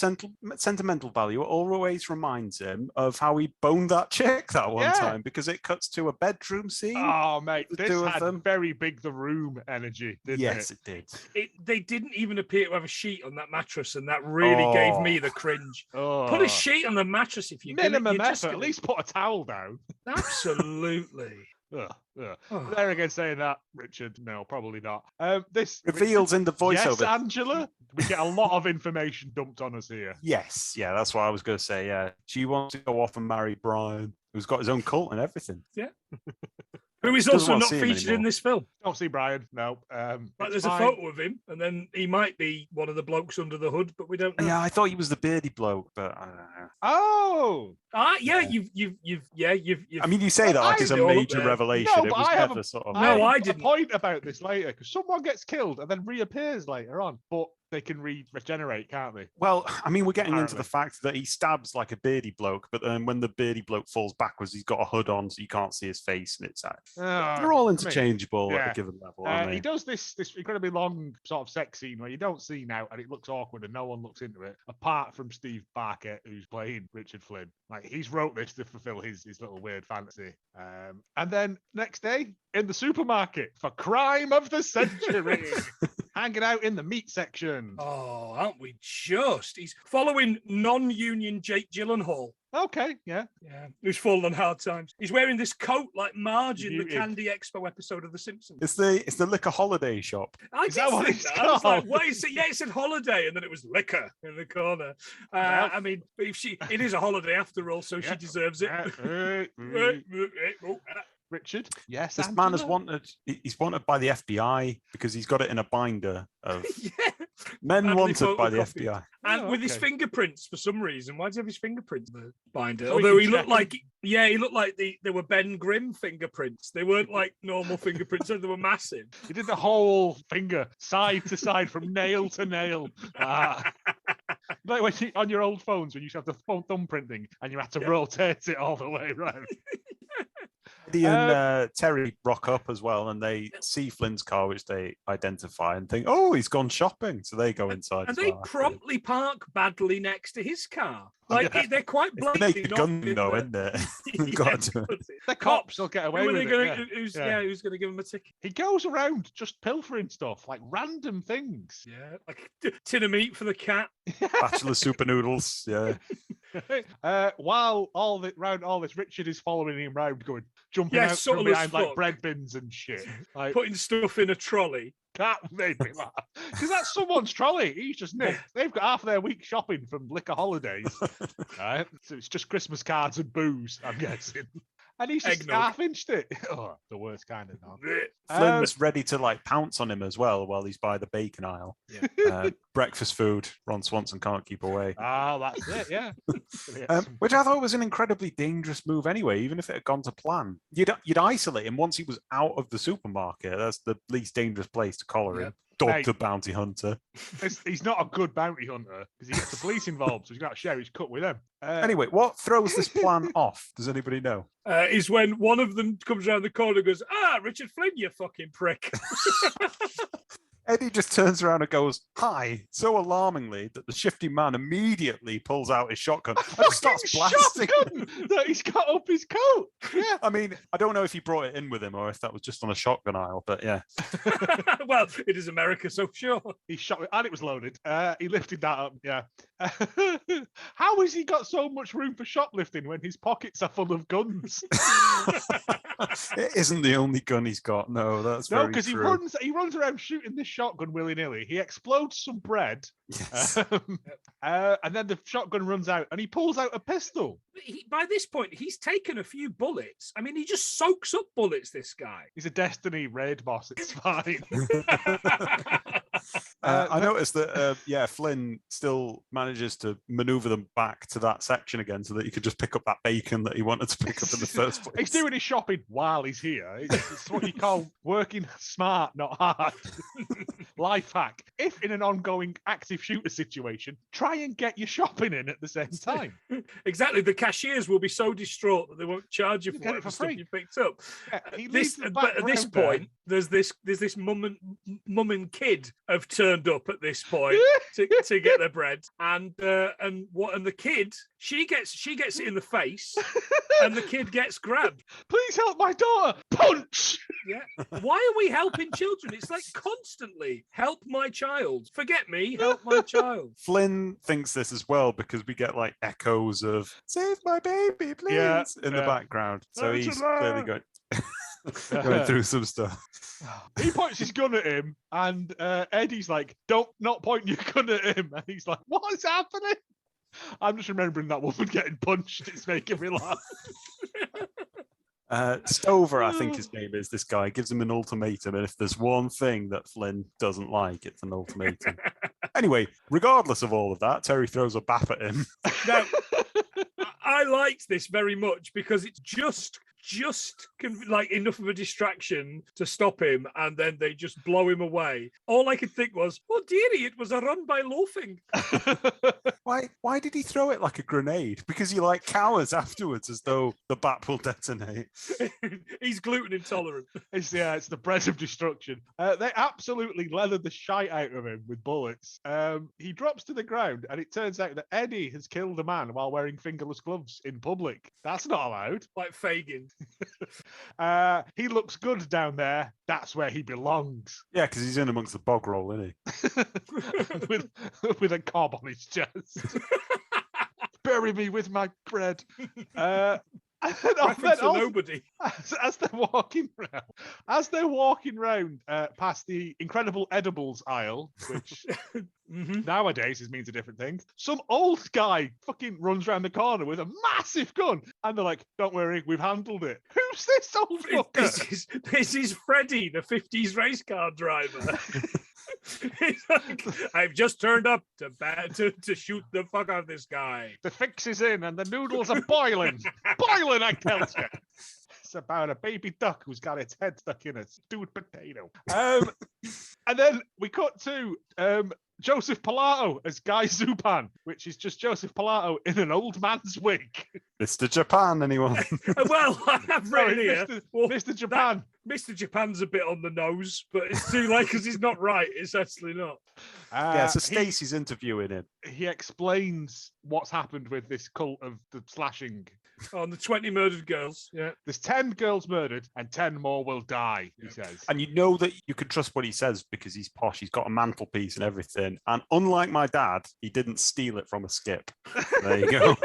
sentimental value. It always reminds him of how he boned that chick that one time because it cuts to a bedroom scene. Oh, mate, this had very big The Room energy, didn't it? Yes, it did. They didn't even appear to have a sheet on that mattress, and that really gave me the cringe. Put a sheet on the mattress if you can. Minimum effort, at least put a towel down. Absolutely. There again, saying that, Richard, no, probably not. This reveals in the voiceover. Yes, Angela, we get a lot of information dumped on us here. Yes, yeah, that's what I was going to say. Yeah, she wants to go off and marry Brian. who's got his own cult and everything. Who is Doesn't also want to not see him featured in anymore. this film. Don't see Brian. No. Like, It's there's fine. a photo of him, and then he might be one of the blokes under the hood, but we don't know. Yeah, I thought he was the beardy bloke, but I don't know. Oh. Yeah, Yeah. you've. I mean, you say that like I it's a did all up major there. revelation. No, It but was I have never sort of. No, have I a didn't. point about this later because someone gets killed and then reappears later on, but they can regenerate, can't they? Well, I mean, we're getting into Apparently. the fact that he stabs like a beardy bloke, but then when the beardy bloke falls backwards, he's got a hood on, so you can't see his face, and it's they're all interchangeable at yeah. a given level, aren't He they? does this incredibly long sort of sex scene where you don't see now, and it looks awkward, and no one looks into it, apart from Steve Barker, who's playing Richard Flynn. Like, he's wrote this to fulfill his little weird fantasy. And then next day in the supermarket for crime of the century, hanging out in the meat section. Oh, aren't we just? He's following non-union Jake Gyllenhaal. Okay, yeah. Yeah, who's fallen on hard times. He's wearing this coat like Marge in the Muted. Candy Expo episode of The Simpsons. It's the liquor holiday shop. I Is did that what think it's that. I was like, called? what is it? Yeah, it said holiday, and then it was liquor in the corner. Well- I mean, if it is a holiday after all, so she Yeah. deserves it. Richard, yes. This man is Angela? he's wanted by the FBI because he's got it in a binder of Yeah. men Badly wanted by the photocopied. FBI. And Oh, with his okay. fingerprints for some reason. Why does he have his fingerprints in the binder? So we Although can he looked check like, he looked like they were Ben Grimm fingerprints. They weren't like normal fingerprints, they were massive. He did the whole finger side to side from nail to nail. Like when on your old phones when you used to have the thumbprint thing and you had to rotate it all the way around. Eddie and Terry rock up as well, and they see Flynn's car, which they identify and think, "Oh, he's gone shopping." So they go inside. And as they well, after. promptly park badly next to his car. Like, they're quite It's the blatantly naked not gun, in though, the- isn't it? Yeah, They've got to do it. The cops will get away Who are with they it. gonna, yeah. who's going to give him a ticket? He goes around just pilfering stuff, like random things. Yeah, like tin of meat for the cat. Bachelor super noodles. Yeah. While round all this, Richard is following him round, jumping Yeah, out subtle from as behind like fuck. bread bins and shit. Like, Putting stuff in a trolley. that made me laugh because that's someone's trolley. He's just nicked. They've got half their week shopping from liquor holidays, right? So it's just Christmas cards and booze, I'm guessing. And he's just Eggnog. half-inched it. Oh, the worst kind of dog. Flynn's ready to like pounce on him as well while he's by the bacon aisle. Yeah. Breakfast food. Ron Swanson can't keep away. That's it. Yeah. Which I thought was an incredibly dangerous move anyway, even if it had gone to plan. You'd isolate him once he was out of the supermarket. That's the least dangerous place to collar him. Dog Mate. the bounty hunter. He's not a good bounty hunter because he gets the police involved, so he's got to share his cut with them. Anyway, what throws this plan off? Does anybody know? Is when one of them comes around the corner and goes, Richard Flynn, you fucking prick. Eddie just turns around and goes, "Hi," so alarmingly that the shifty man immediately pulls out his shotgun and just starts blasting. Shotgun that he's got up his coat. Yeah. I mean, I don't know if he brought it in with him or if that was just on a shotgun aisle, but yeah. Well, it is America, so sure. He shot it and it was loaded. He lifted that up. Yeah. How has he got so much room for shoplifting when his pockets are full of guns? It isn't the only gun he's got. No, that's No, very because true. he runs around shooting this shotgun willy-nilly. He explodes some bread. Yes. And then the shotgun runs out and he pulls out a pistol. By this point, he's taken a few bullets. I mean, he just soaks up bullets, this guy. He's a Destiny raid boss. It's fine. I noticed that, Flynn still manages to maneuver them back to that section again so that he could just pick up that bacon that he wanted to pick up in the first place. He's doing his shopping while he's here. It's what you call working smart, not hard. Life hack. If in an ongoing active shooter situation, try and get your shopping in at the same time. Exactly. The cashiers will be so distraught that they won't charge you You for get it whatever for stuff free. you picked up. Yeah, he leaves the But at this background there. point, there's this mum and kid have turned up at this point to get their bread, and the kid she gets it in the face, and the kid gets grabbed. Please help my daughter. Punch. Yeah. Why are we helping children? It's like constantly help my child. Forget me, help my child. Flynn thinks this as well because we get like echoes of "Save my baby, please" in the background. So Angela! he's clearly going through some stuff. He points his gun at him, and Eddie's like, "Don't not point your gun at him." And he's like, "What is happening?" I'm just remembering that woman getting punched. It's making me laugh. Stover, I think his name is, this guy, gives him an ultimatum. And if there's one thing that Flynn doesn't like, it's an ultimatum. Anyway, regardless of all of that, Terry throws a bap at him. Now, I liked this very much because it's just like enough of a distraction to stop him, and then they just blow him away. All I could think was, oh dearie, it was a run by loafing. Why did he throw it like a grenade? Because he like cowers afterwards as though the bat will detonate. He's gluten intolerant. It's the bread of destruction. They absolutely leathered the shite out of him with bullets. He drops to the ground, and it turns out that Eddie has killed a man while wearing fingerless gloves in public. That's not allowed. Like Fagin. He looks good down there. That's where he belongs. Yeah, because he's in amongst the bog roll, isn't he? with a cob on his chest. Bury me with my bread. Reference to nobody. As they're walking round past the incredible edibles aisle, which nowadays means a different thing, some old guy fucking runs around the corner with a massive gun, and they're like, "Don't worry, we've handled it." Who's this old fucker? This is Freddie, the 50s race car driver. Like, I've just turned up to shoot the fuck out of this guy. The fix is in and the noodles are boiling. Boiling, I tell you. It's about a baby duck who's got its head stuck in a stewed potato. And then we cut to Joseph Pilato as Guy Zupan, which is just Joseph Pilato in an old man's wig. Mr. Japan, anyone? Well, I've written here. Mr. Japan. Mr. Japan's a bit on the nose, but it's too late because he's not right. It's actually not. So Stacey's interviewing him. He explains what's happened with this cult of the slashing. On the 20 murdered girls, yeah. There's 10 girls murdered and 10 more will die, he says. And you know that you can trust what he says because he's posh. He's got a mantelpiece and everything. And unlike my dad, he didn't steal it from a skip. There you go.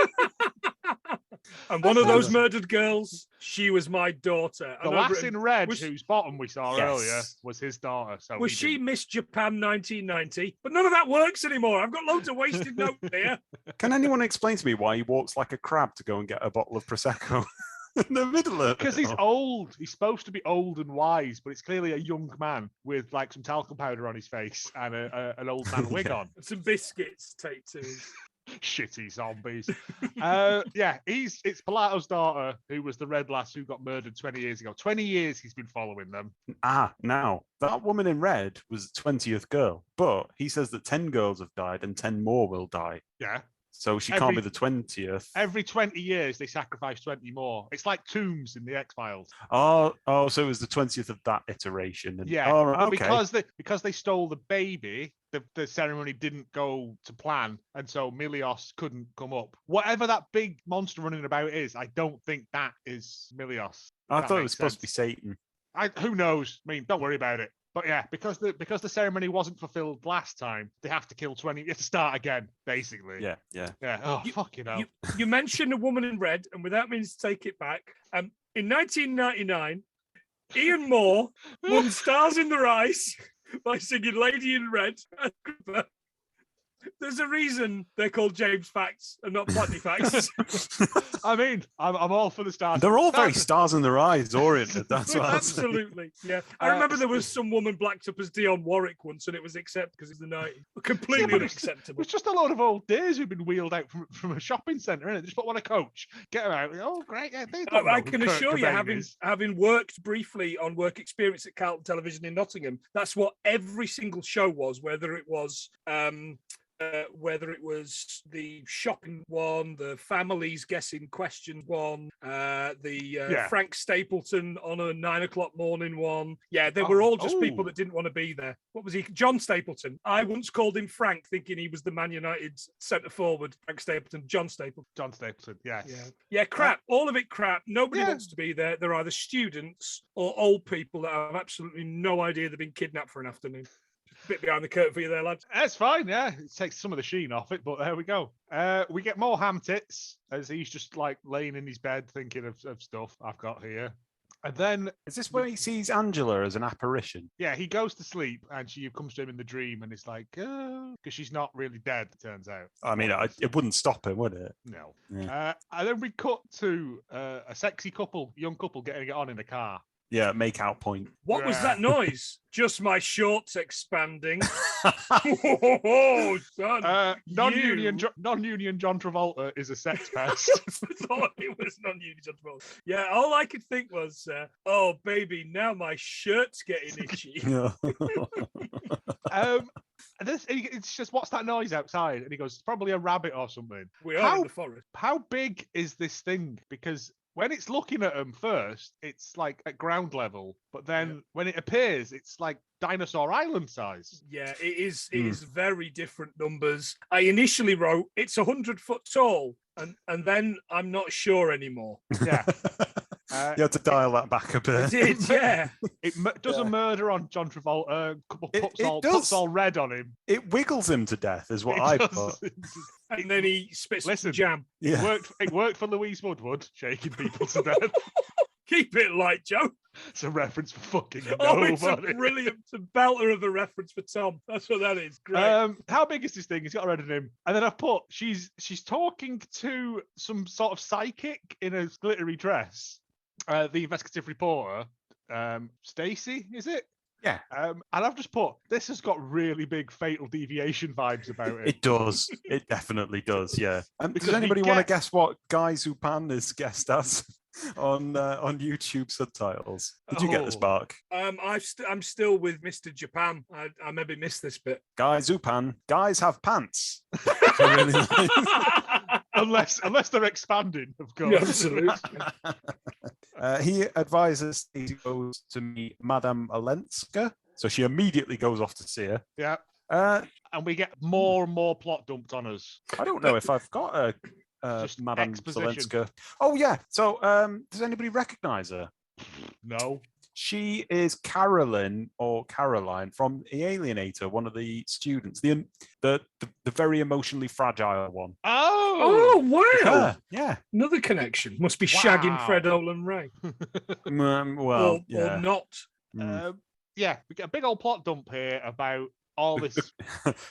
And one of those murdered girls, she was my daughter. The lass in red, whose bottom we saw earlier, was his daughter. So was she Miss Japan 1990? But none of that works anymore. I've got loads of wasted notes here. Can anyone explain to me why he walks like a crab to go and get a bottle of Prosecco in the middle of it? Because he's old. He's supposed to be old and wise, but it's clearly a young man with like some talcum powder on his face and an old man wig on. Some biscuits, take two. Shitty zombies. It's Pilato's daughter who was the red lass who got murdered 20 years ago. 20 years he's been following them. Now that woman in red was the 20th girl, but he says that 10 girls have died and 10 more will die. Yeah. So she can't be the 20th. Every 20 years, they sacrifice 20 more. It's like tombs in the X-Files. Oh, so it was the 20th of that iteration. And, yeah, okay. because they stole the baby, the ceremony didn't go to plan, and so Milios couldn't come up. Whatever that big monster running about is, I don't think that is Milios. I thought it was supposed to be Satan. Who knows? I mean, don't worry about it. But yeah, because the ceremony wasn't fulfilled last time, they have to kill 20. You have to start again, basically. Yeah. Oh, fucking hell. You mentioned a woman in red, and without meaning to take it back, in 1999, Ian Moore won Stars in the Rise by singing Lady in Red. There's a reason they're called James Facts and not Platney Facts. I mean, I'm all for the stars. They're all very stars in their eyes oriented. That's what absolutely. Yeah, I remember there was some woman blacked up as Dionne Warwick once, and it was accepted because it's the 90s. Completely unacceptable. It's just a load of old days who've been wheeled out from a shopping centre, innit? Just put on a coach, get them out. Oh, great! Yeah, I can assure you, having worked briefly on work experience at Carlton Television in Nottingham, that's what every single show was. Whether it was the shopping one, the families guessing questions one, Frank Stapleton on a 9 o'clock morning one. Yeah, they were all just people that didn't want to be there. What was he? John Stapleton. I once called him Frank, thinking he was the Man United centre forward. Frank Stapleton. John Stapleton. Yes. Yeah. Crap. All of it crap. Nobody wants to be there. They're either students or old people that have absolutely no idea they've been kidnapped for an afternoon. Bit behind the curtain for you there, lads. That's fine, yeah. It takes some of the sheen off it, but there we go. We get more ham tits as he's just like laying in his bed thinking of stuff I've got here. And then, Is this where he sees Angela as an apparition? yeah, he goes to sleep and she comes to him in the dream and it's like, because she's not really dead, it turns out. I mean, it wouldn't stop him, would it? No. Yeah. And then we cut to a sexy young couple getting it on in a car. Yeah, make out point. What was Yeah. that noise? Just my shorts expanding. Oh, son. Non-union John Travolta is a sex pest. I thought it was non-union John Travolta. Yeah, all I could think was, oh, baby, now my shirt's getting itchy. It's just, what's that noise outside? And he goes, it's probably a rabbit or something. We are in the forest. How big is this thing? Because when it's looking at him first, it's like at ground level, but then when it appears, it's like Dinosaur Island size. Yeah, it is. It is very different numbers. I initially wrote it's 100 foot tall, and then I'm not sure anymore. Yeah. You had to dial that back a bit. I did, yeah. It does a murder on John Travolta. It Puts all red on him. It wiggles him to death, is what I put. And then he spits some jam. Yeah. It worked for Louise Woodward, shaking people to death. Keep it light, Joe. It's a reference for fucking It's a nobody. brilliant, it's a belter of a reference for Tom. That's what that is. Great. How big is this thing? He's got red on him. And then I've put, she's talking to some sort of psychic in a glittery dress. The investigative reporter, Stacey, is it? Yeah. And I've just put, this has got really big Fatal Deviation vibes about it. It does. It definitely does, yeah. Because does we anybody want to get- guess what Guy Zupan is guessed as on YouTube subtitles? Did you get this, Oh. Mark? I'm still with Mr. Japan. I maybe missed this bit. Guy Zupan, guys have pants. I really like- unless they're expanding, of course. Yeah, absolutely. He advises he goes to meet Madame Olenska, so she immediately goes off to see her. Yeah. Uh, And we get more and more plot dumped on us. I don't know if I've got a Just Madame exposition. Olenska. Oh yeah. So does anybody recognise her? No. She is Carolyn or Caroline from The Alienator, one of the students, the very emotionally fragile one. Oh, wow. Yeah. Another connection. Must be shagging Wow. Fred Olin Ray. Well, yeah. Or not. Yeah, we get a big old plot dump here about all this.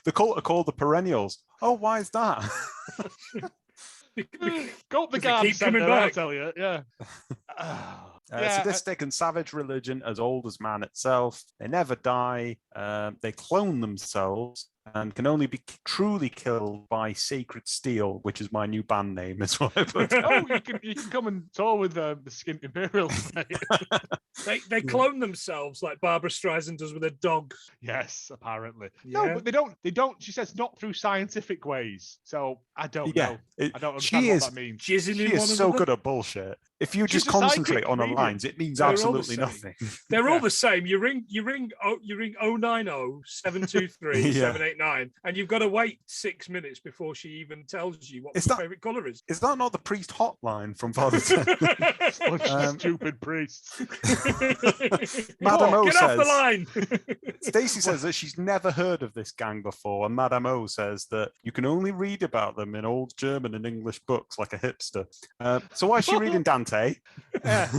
The cult are called the Perennials. Oh, why is that? Go up the Does it garden keep coming centre, I'll back? tell you. Yeah. Sadistic and savage religion as old as man itself. They never die. They clone themselves and can only be truly killed by sacred steel, which is my new band name. Is what I put. Oh, you can come and tour with the Skint Imperials. They clone themselves like Barbara Streisand does with her dog. Yes, apparently. Yeah. No, but they don't. She says not through scientific ways. So I don't know. I don't understand what that means. Jizzing She in one is so another. good at bullshit. If you She's just a psychic concentrate on her comedian. lines, it means They're all the absolutely same. nothing. They're Yeah. all the same. You ring 090-723-789, and you've got to wait 6 minutes before she even tells you what Is your that- favorite color is. Is that not the priest hotline from Father Ted? Bunch of Um, stupid priests. Madame O Get off the says- line. Stacey says that she's never heard of this gang before, and Madame O says that you can only read about them in old German and English books like a hipster. So why is she reading Dante? Yeah.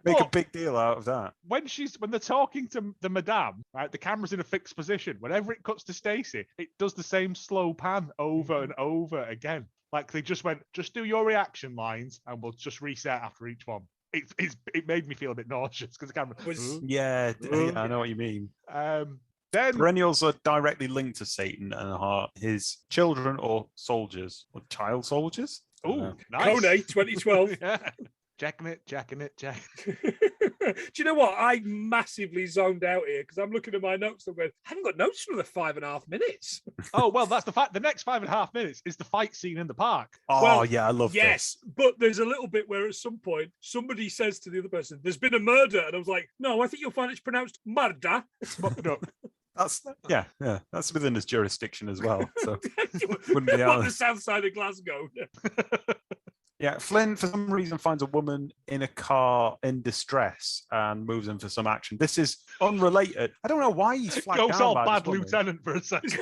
Make a But big deal out of that. when they're talking to the madame, right, the camera's in a fixed position. Whenever it cuts to Stacey, it does the same slow pan over and over again. Like they just went, just do your reaction lines, and we'll just reset after each one. It made me feel a bit nauseous because the camera Yeah, I know what you mean. Then Perennials are directly linked to Satan and are his children or soldiers or child soldiers. oh, nice. Kone 2012. Yeah. Jacking it. Do you know what? I massively zoned out here because I'm looking at my notes. I'm going, I haven't got notes for the 5.5 minutes. Oh well, that's the fact. The next 5.5 minutes is the fight scene in the park. Oh Well, yeah, I love Yes, but there's a little bit where at some point somebody says to the other person, "There's been a murder," and I was like, "No, I think you'll find it's pronounced murder." No, this. Yeah, that's within his jurisdiction as well. So wouldn't be On out. the south side of Glasgow. Yeah, Flynn for some reason finds a woman in a car in distress and moves in for some action. This is unrelated. I don't know why he's flagged goes down all by bad this woman. lieutenant for a second.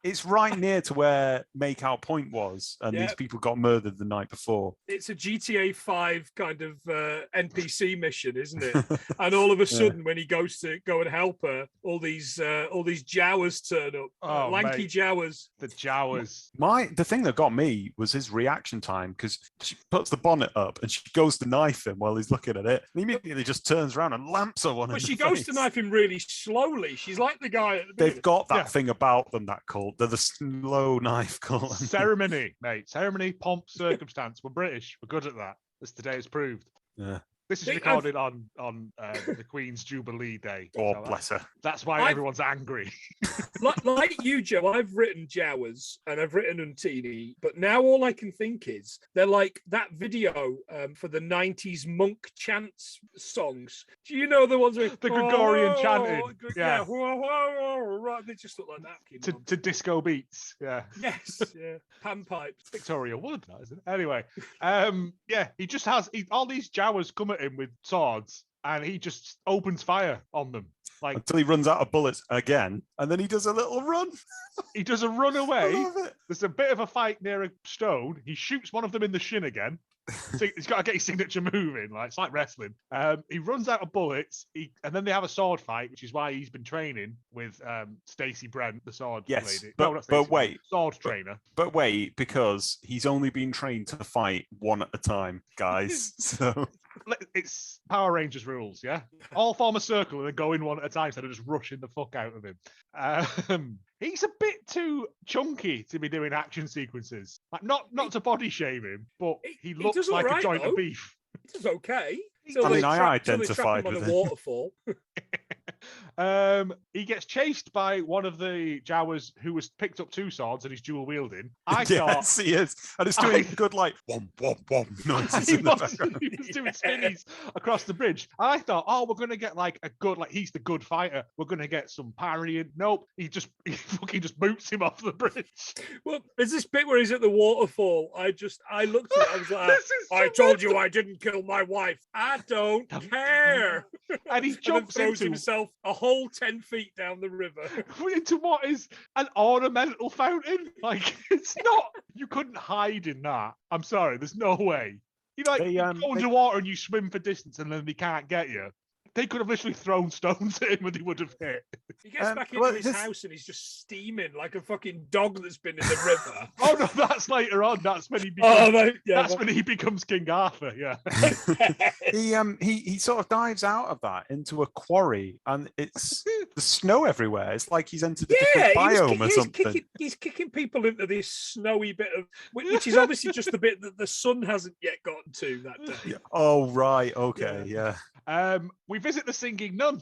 It's right near to where Makeout Point was, and these people got murdered the night before. It's a GTA 5 kind of NPC mission, isn't it? And all of a sudden, when he goes to go and help her, all these Jawas turn up. Lanky Jawas. The Jawas. The thing that got me was his reaction time, because she puts the bonnet up and she goes to knife him while he's looking at it. And he immediately just turns around and lamps her one. But she goes to knife him really slowly. She's like the guy at the beginning. They've got that thing about them, that cult. They're the slow knife cult. Ceremony, mate. Ceremony, pomp, circumstance. We're British. We're good at that, as today has proved. Yeah. This is recorded on the Queen's Jubilee Day. Oh, bless her. That's why everyone's angry. like you, Joe, I've written Jawas and I've written Untini, but now all I can think is they're like that video for the 90s monk chants songs. Do you know the ones with the Gregorian chanting? Yeah. They just look like that. To disco beats. Yeah. Yes. Yeah. Pan pipes. Victoria Wood, that isn't it? Anyway. He just has all these Jawas come at him with swords, and he just opens fire on them until he runs out of bullets again, and then he does a little run. He does a run away. I love it. There's a bit of a fight near a stone. He shoots one of them in the shin again. So he's got to get his signature move in. It's like wrestling. He runs out of bullets, and then they have a sword fight, which is why he's been training with Stacey Brent, the sword lady. But wait, sword trainer. But wait, because he's only been trained to fight one at a time, guys. So it's Power Rangers rules, yeah? All form a circle and then go in one at a time instead of just rushing the fuck out of him. He's a bit too chunky to be doing action sequences. Not to body shame him, but he looks like a joint of beef. It's okay. I identified with him on a waterfall. He gets chased by one of the Jawas who was picked up two swords and he's dual wielding. Yes, he is, and it's doing good womp womp womp noises in the background. He was doing spinnies across the bridge. I thought, we're gonna get he's the good fighter. We're gonna get some parrying. Nope, he fucking just boots him off the bridge. Well, there's this bit where he's at the waterfall. I looked at it. I was like, I told you I didn't kill my wife. I don't care. And he jumps throws himself a whole 10 feet down the river into what is an ornamental fountain. It's not. You couldn't hide in that. I'm sorry. There's no way. You go underwater and you swim for distance, and then they can't get you. They could have literally thrown stones at him and he would have hit. He gets back into his house and he's just steaming like a fucking dog that's been in the river. Oh no, that's later on. That's when he becomes, when he becomes King Arthur. Yeah. He sort of dives out of that into a quarry, and it's the snow everywhere. It's like he's entered a different biome or something. He's kicking people into this snowy bit of, which is obviously just the bit that the sun hasn't yet gotten to that day. Yeah. Oh right, okay, yeah. We visit the singing nun.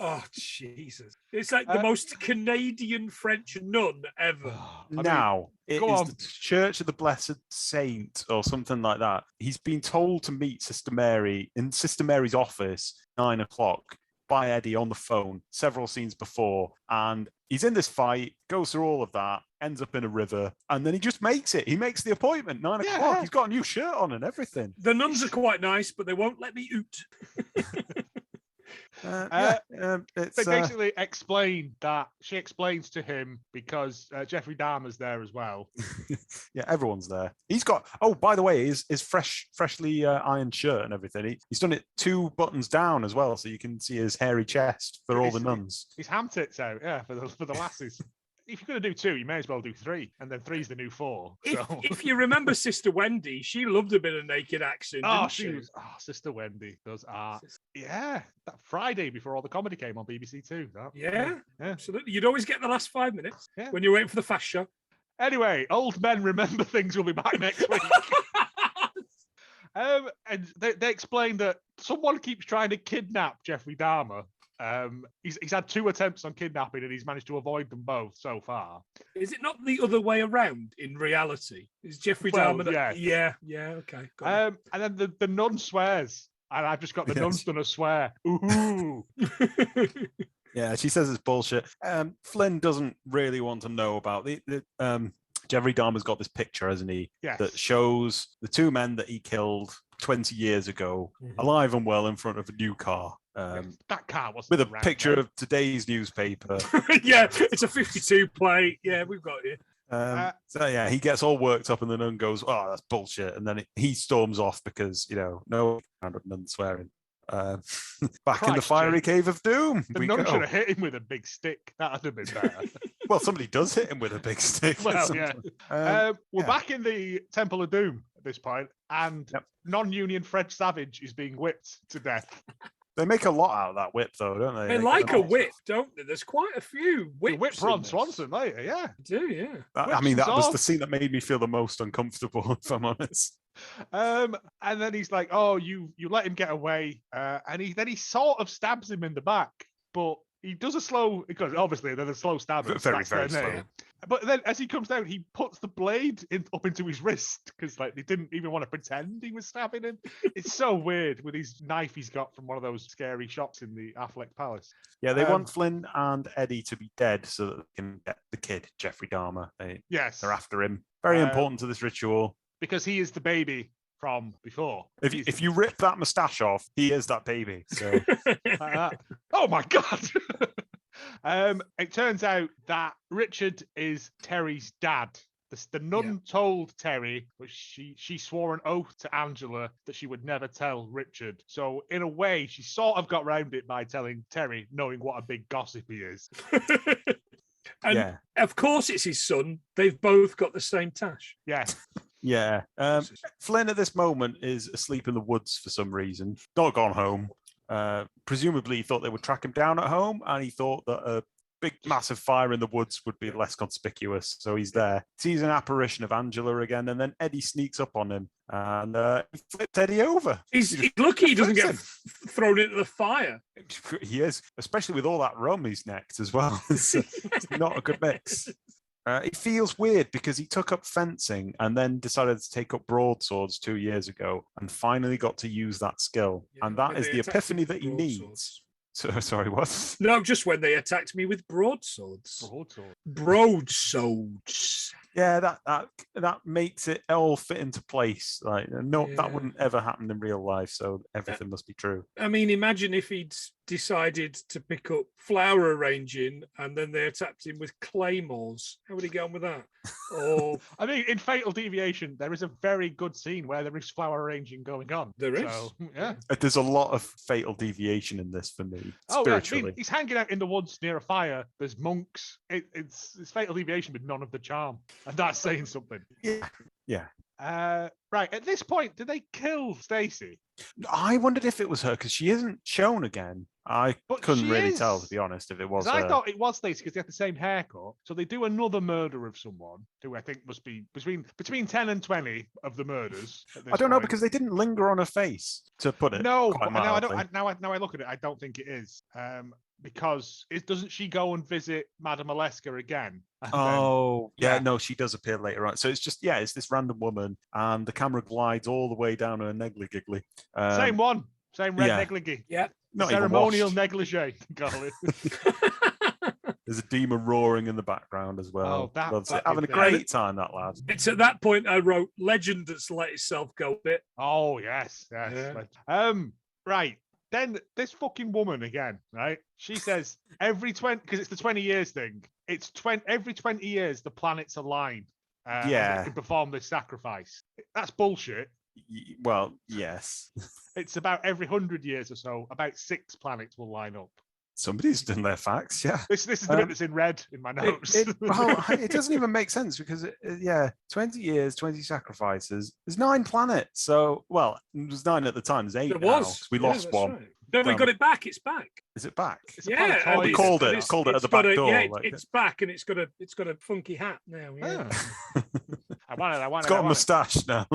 Oh Jesus! It's like the most Canadian French nun ever. It is the Church of the Blessed Saint or something like that. He's been told to meet Sister Mary in Sister Mary's office 9:00 by Eddie on the phone several scenes before, and he's in this fight, goes through all of that, ends up in a river, and then he just makes it. He makes the appointment 9:00. Yeah. He's got a new shirt on and everything. The nuns are quite nice, but they won't let me oot. They basically explain that she explains to him because Jeffrey Dahmer's there as well. Yeah, everyone's there. He's got. Oh, by the way, his freshly ironed shirt and everything. He's done it 2 buttons down as well, so you can see his hairy chest for all the nuns. His ham tits out, for the lasses. If you're going to do 2, you may as well do 3, and then 3's the new 4. If you remember Sister Wendy, she loved a bit of naked action. Sister Wendy does art. Yeah, that Friday before all the comedy came on BBC 2. Yeah, absolutely. You'd always get the last 5 minutes when you're waiting for the fast show. Anyway, Old Men Remember Things will be back next week. And they explain that someone keeps trying to kidnap Jeffrey Dahmer. He's had 2 attempts on kidnapping and he's managed to avoid them both so far. Is it not the other way around in reality? Is Jeffrey Dahmer? Okay. And then the nun swears, and I've just got the nun's done a swear. Ooh. Yeah, she says it's bullshit. Flynn doesn't really want to know about the Jeffrey Dahmer's got this picture, hasn't he? Yes. That shows the 2 men that he killed 20 years ago, alive and well in front of a new car. That car was with a picture of today's newspaper. Yeah, it's a 52 plate. Yeah, we've got it. So yeah, he gets all worked up and then Nun goes, "Oh, that's bullshit," and then he storms off because no none swearing. Back in the fiery cave of doom. The Nun should have hit him with a big stick. That'd have been better. Well, somebody does hit him with a big stick. Well, yeah. We're back in the Temple of Doom at this point, and non-union Fred Savage is being whipped to death. They make a lot out of that whip, though, don't they? They like a whip, don't they? There's quite a few whips. The whip Ron Swanson later, yeah. They do, yeah. That was the scene that made me feel the most uncomfortable, if I'm honest. And then he's like, "Oh, you let him get away," and he sort of stabs him in the back, but he does a slow, because obviously they're a slow stab. Very slow. But then as he comes down, he puts the blade up into his wrist because they didn't even want to pretend he was stabbing him. It's so weird with his knife he's got from one of those scary shops in the Affleck Palace. Yeah, they want Flynn and Eddie to be dead so that they can get the kid, Jeffrey Dahmer. They're after him. Very important to this ritual. Because he is the baby from before. If you rip that moustache off, he is that baby. So. Oh my God. It turns out that Richard is Terry's dad. The nun told Terry, but she swore an oath to Angela that she would never tell Richard. So in a way, she sort of got round it by telling Terry, knowing what a big gossip he is. And of course it's his son. They've both got the same tash. Yeah. Yeah. Flynn at this moment is asleep in the woods for some reason. Not gone home. Presumably he thought they would track him down at home, and he thought that a big massive fire in the woods would be less conspicuous. So he's there. Sees an apparition of Angela again, and then Eddie sneaks up on him and he flips Eddie over. He's lucky he doesn't get thrown into the fire. He is, especially with all that rum he's necked as well. It's not a good mix. It feels weird because he took up fencing and then decided to take up broadswords 2 years ago and finally got to use that skill. Yeah, and that is the epiphany that he needs. So, sorry, what? No, just when they attacked me with broadswords. Broadswords. Yeah, that makes it all fit into place. That wouldn't ever happen in real life, so everything must be true. I mean, imagine if he'd decided to pick up flower arranging and then they attacked him with claymores. How would he get on with that? Or I mean, in Fatal Deviation, there is a very good scene where there is flower arranging going on. There is. So, yeah. There's a lot of Fatal Deviation in this for me, spiritually. I mean, he's hanging out in the woods near a fire. There's monks. It's Fatal Deviation with none of the charm. And that's saying something. Yeah. Right. At this point, did they kill Stacy? I wondered if it was her because she isn't shown again. I couldn't really tell, to be honest, if it was her. I thought it was Stacy because they had the same haircut. So they do another murder of someone who I think must be between 10 and 20 of the murders. I don't know because they didn't linger on her face, to put it. No, now I look at it, I don't think it is. Because doesn't she go and visit Madame Aleska again? No, she does appear later on. So it's just, it's this random woman, and the camera glides all the way down her negligee. Same one, same red negligee. Yeah, not ceremonial negligee. There's a demon roaring in the background as well. Having a great time, that lad. It's at that point I wrote, legend that's let itself go a bit. Oh yes. Right. Then this fucking woman again, right? She says because it's the 20 years thing. It's every 20 years the planets align. They can perform this sacrifice. That's bullshit. Well, yes. It's about every 100 years or so, about 6 planets will line up. Somebody's done their facts, yeah. This is the bit that's in red in my notes. It doesn't even make sense because, 20 years, 20 sacrifices. There's 9 planets. So, well, it was 9 at the time. There's 8 now. We lost one. Right. No, we got it back. It's back. Is it back? We called it at the back door. Yeah, it's back, and it's got a funky hat now. Yeah. I want it. It's got a moustache now.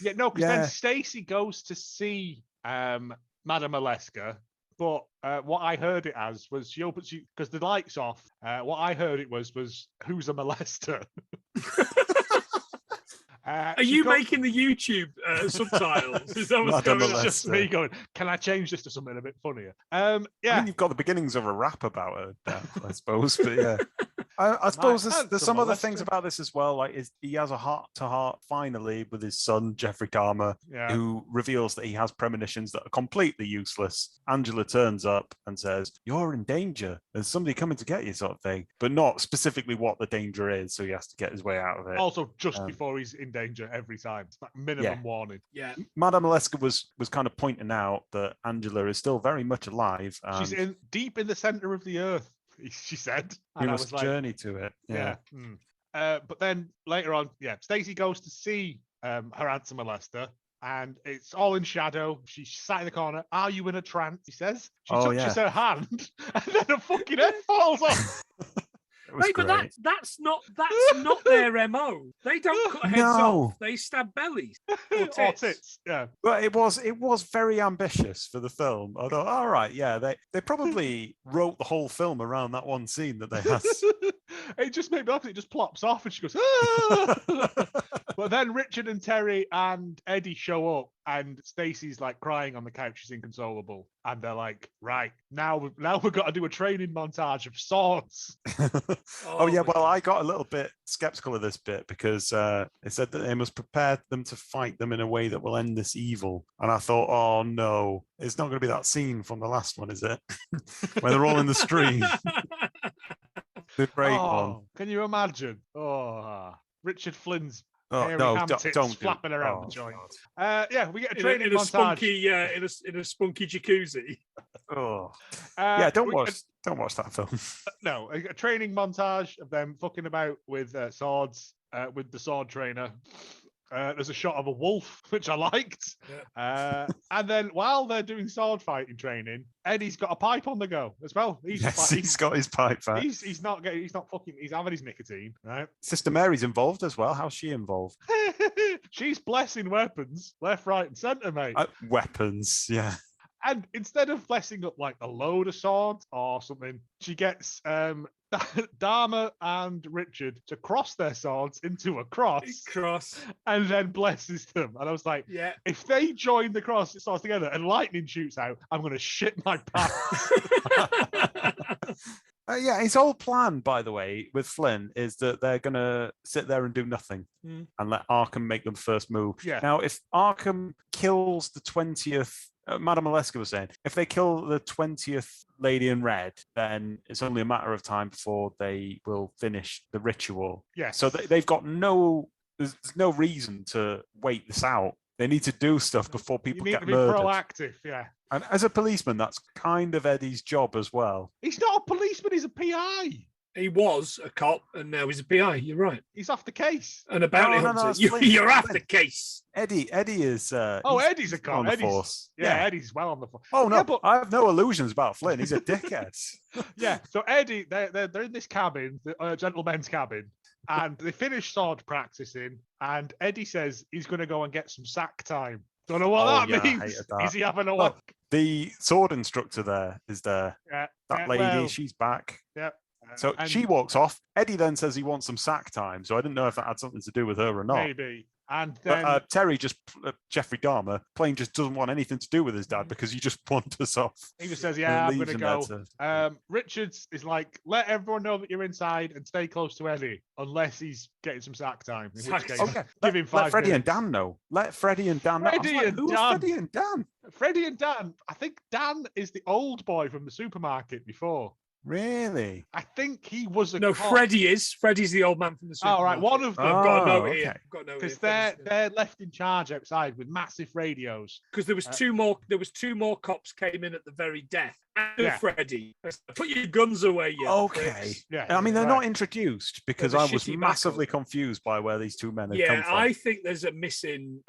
Because then Stacy goes to see Madame Aleska, but what I heard it as was she opens because the light's off. What I heard it was who's a molester. Are you making the YouTube subtitles? Is that what's going on? It's just me going, can I change this to something a bit funnier? I mean, you've got the beginnings of a rap about her death, I suppose, but yeah. I suppose My there's some other handsome things molester. about this as well. Like he has a heart-to-heart finally with his son, Jeffrey Dahmer, Yeah. who reveals that he has premonitions that are completely useless. Angela turns up and says, "You're in danger. There's somebody coming to get you," sort of thing, but not specifically what the danger is. So he has to get his way out of it. Also, just before he's in danger every time. It's like minimum warning. Yeah. Madame Oleska was kind of pointing out that Angela is still very much alive. And She's deep in the center of the earth, she said. we And I must was like, journey to it. yeah. But then later on, Stacey goes to see her handsome molester, and it's all in shadow. She's sat in the corner. "Are you in a trance?" He says. She touches her hand, and then her fucking head falls off. It was Right, but great. that's not their MO. They don't cut heads off. They stab bellies or tits. Yeah. But it was very ambitious for the film. I thought, all right, yeah, they probably wrote the whole film around that one scene that they had. It just made me laugh. It just plops off, and she goes, "Ah!" But then Richard and Terry and Eddie show up, and Stacey's like crying on the couch. She's inconsolable, and they're like, "Right, now we've got to do a training montage of swords." Oh yeah, well, I got a little bit skeptical of this bit because it said that they must prepare them to fight them in a way that will end this evil, and I thought, oh no, it's not going to be that scene from the last one, is it? When they're all in the stream. The great one. Can you imagine? Oh, Richard Flynn's Oh, hairy no, ham don't tits do flapping around oh, the joint. God. We get a in training a montage. spunky, in a spunky jacuzzi. Oh. Yeah, don't watch that film. No, a training montage of them fucking about with swords, with the sword trainer. There's a shot of a wolf, which I liked. Yeah. And then while they're doing sword fighting training, Eddie's got a pipe on the go as well. He's Got his pipe back. He's not fucking. He's having his nicotine, right? Sister Mary's involved as well. How's she involved? She's blessing weapons left, right, and centre, mate. Weapons, yeah. And instead of blessing up like a load of swords or something, she gets Dharma and Richard to cross their swords into a cross and then blesses them. And I was like, yeah, if they join the cross swords together and lightning shoots out, I'm going to shit my pants. Yeah, his whole plan, by the way, with Flynn is that they're going to sit there and do nothing and let Arkham make them first move. Yeah. Now, if Arkham kills the 20th, Madame Oleska was saying, if they kill the 20th lady in red, then it's only a matter of time before they will finish the ritual. Yeah. So they've got there's no reason to wait this out. They need to do stuff before people get murdered. You need to be proactive, yeah. And as a policeman, that's kind of Eddie's job as well. He's not a policeman, he's a PI. He was a cop, and now he's a PI. You're right. He's off the case. And about you're off the case. Eddie is. Eddie's a cop. On the force. Yeah, Eddie's well on the force. Oh no, yeah, but I have no illusions about Flynn. He's a dickhead. Yeah. So Eddie, they're in this cabin, the gentleman's cabin, and they finish sword practicing. And Eddie says he's going to go and get some sack time. Don't know what that means. Is he having a look? The sword instructor there is there. Yeah. That lady, she's back. Yeah. So she walks off. Eddie then says he wants some sack time. So I didn't know if that had something to do with her or not. Maybe. And then Terry Jeffrey Dahmer, plain just doesn't want anything to do with his dad because he just wanders off. He just says, yeah, I'm going to go. Richards is like, let everyone know that you're inside and stay close to Eddie unless he's getting some sack time. In which case, give him 5 Let Freddie minutes. and Dan know. Let Freddie and Dan know. Freddie and Dan? Freddie and Dan. I think Dan is the old boy from the supermarket before. Really? I think he was a No, cop. Freddie's the old man from the supermarket. Oh, right, one of them. I've got a note here. Because they're left in charge outside with massive radios. Because there was two more cops came in at the very death. And Freddie, put your guns away. Okay. Yeah. I mean, they're not introduced because I was massively confused by where these two men had come from. I think there's a missing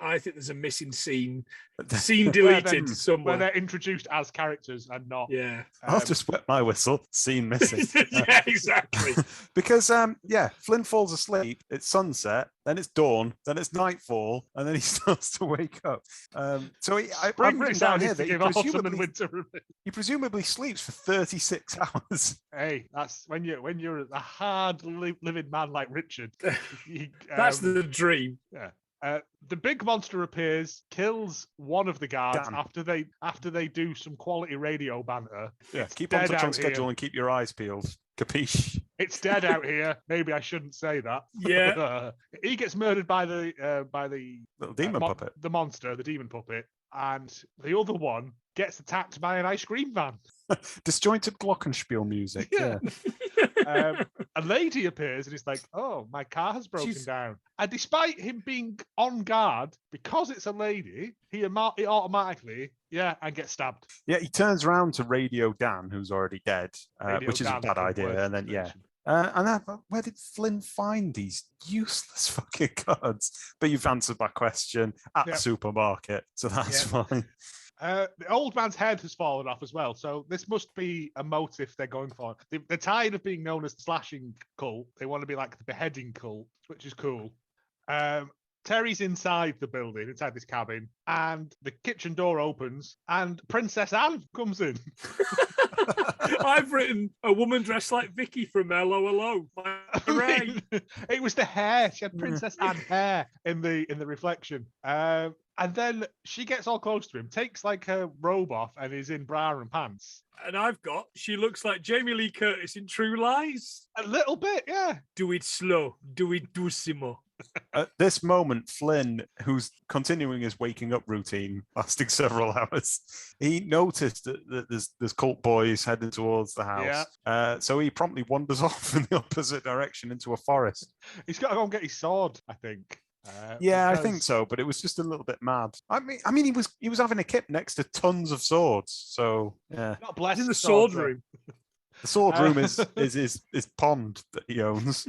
scene. Scene deleted somewhere. Where they're introduced as characters and not. Yeah. I'll just wet my whistle. Scene missing. Yeah, exactly. Because Flynn falls asleep. It's sunset, then it's dawn, then it's nightfall, and then he starts to wake up. So I've written down here that he presumably sleeps for 36 hours. Hey, that's when you're a hard living man like Richard. That's the dream. Yeah. The big monster appears, kills one of the guards after they do some quality radio banter. Yeah, keep on touch on schedule and keep your eyes peeled. Capiche? It's dead out here. Maybe I shouldn't say that. Yeah. He gets murdered by the Little demon puppet. the monster, the demon puppet, and the other one gets attacked by an ice cream van. Disjointed glockenspiel music. Yeah. A lady appears and is like, "Oh, my car has broken down." And despite him being on guard, because it's a lady, he automatically, and gets stabbed. Yeah, he turns around to Radio Dan, who's already dead, Radio which is a Dan, bad the idea. worst And then, explanation. and then, where did Flynn find these useless fucking cards? But you've answered my question at the supermarket, so that's fine. The old man's head has fallen off as well, so this must be a motive they're going for. They're tired of being known as the slashing cult. They want to be like the beheading cult, which is cool. Terry's inside the building, inside this cabin, and the kitchen door opens, and Princess Anne comes in. I've written a woman dressed like Vicky from LOLO. Hooray! It was the hair. She had Princess Anne hair in the reflection. And then she gets all close to him, takes like her robe off, and is in bra and pants. And I've got, she looks like Jamie Lee Curtis in True Lies. A little bit, yeah. Do it slow. Do it doucement. At this moment, Flynn, who's continuing his waking up routine, lasting several hours, he noticed that there's cult boys heading towards the house. Yeah. So he promptly wanders off in the opposite direction into a forest. He's got to go and get his sword, I think. I think so, but it was just a little bit mad. I mean, he was having a kip next to tons of swords, so yeah. Not blessed. He's in the sword room. The sword room is his pond that he owns.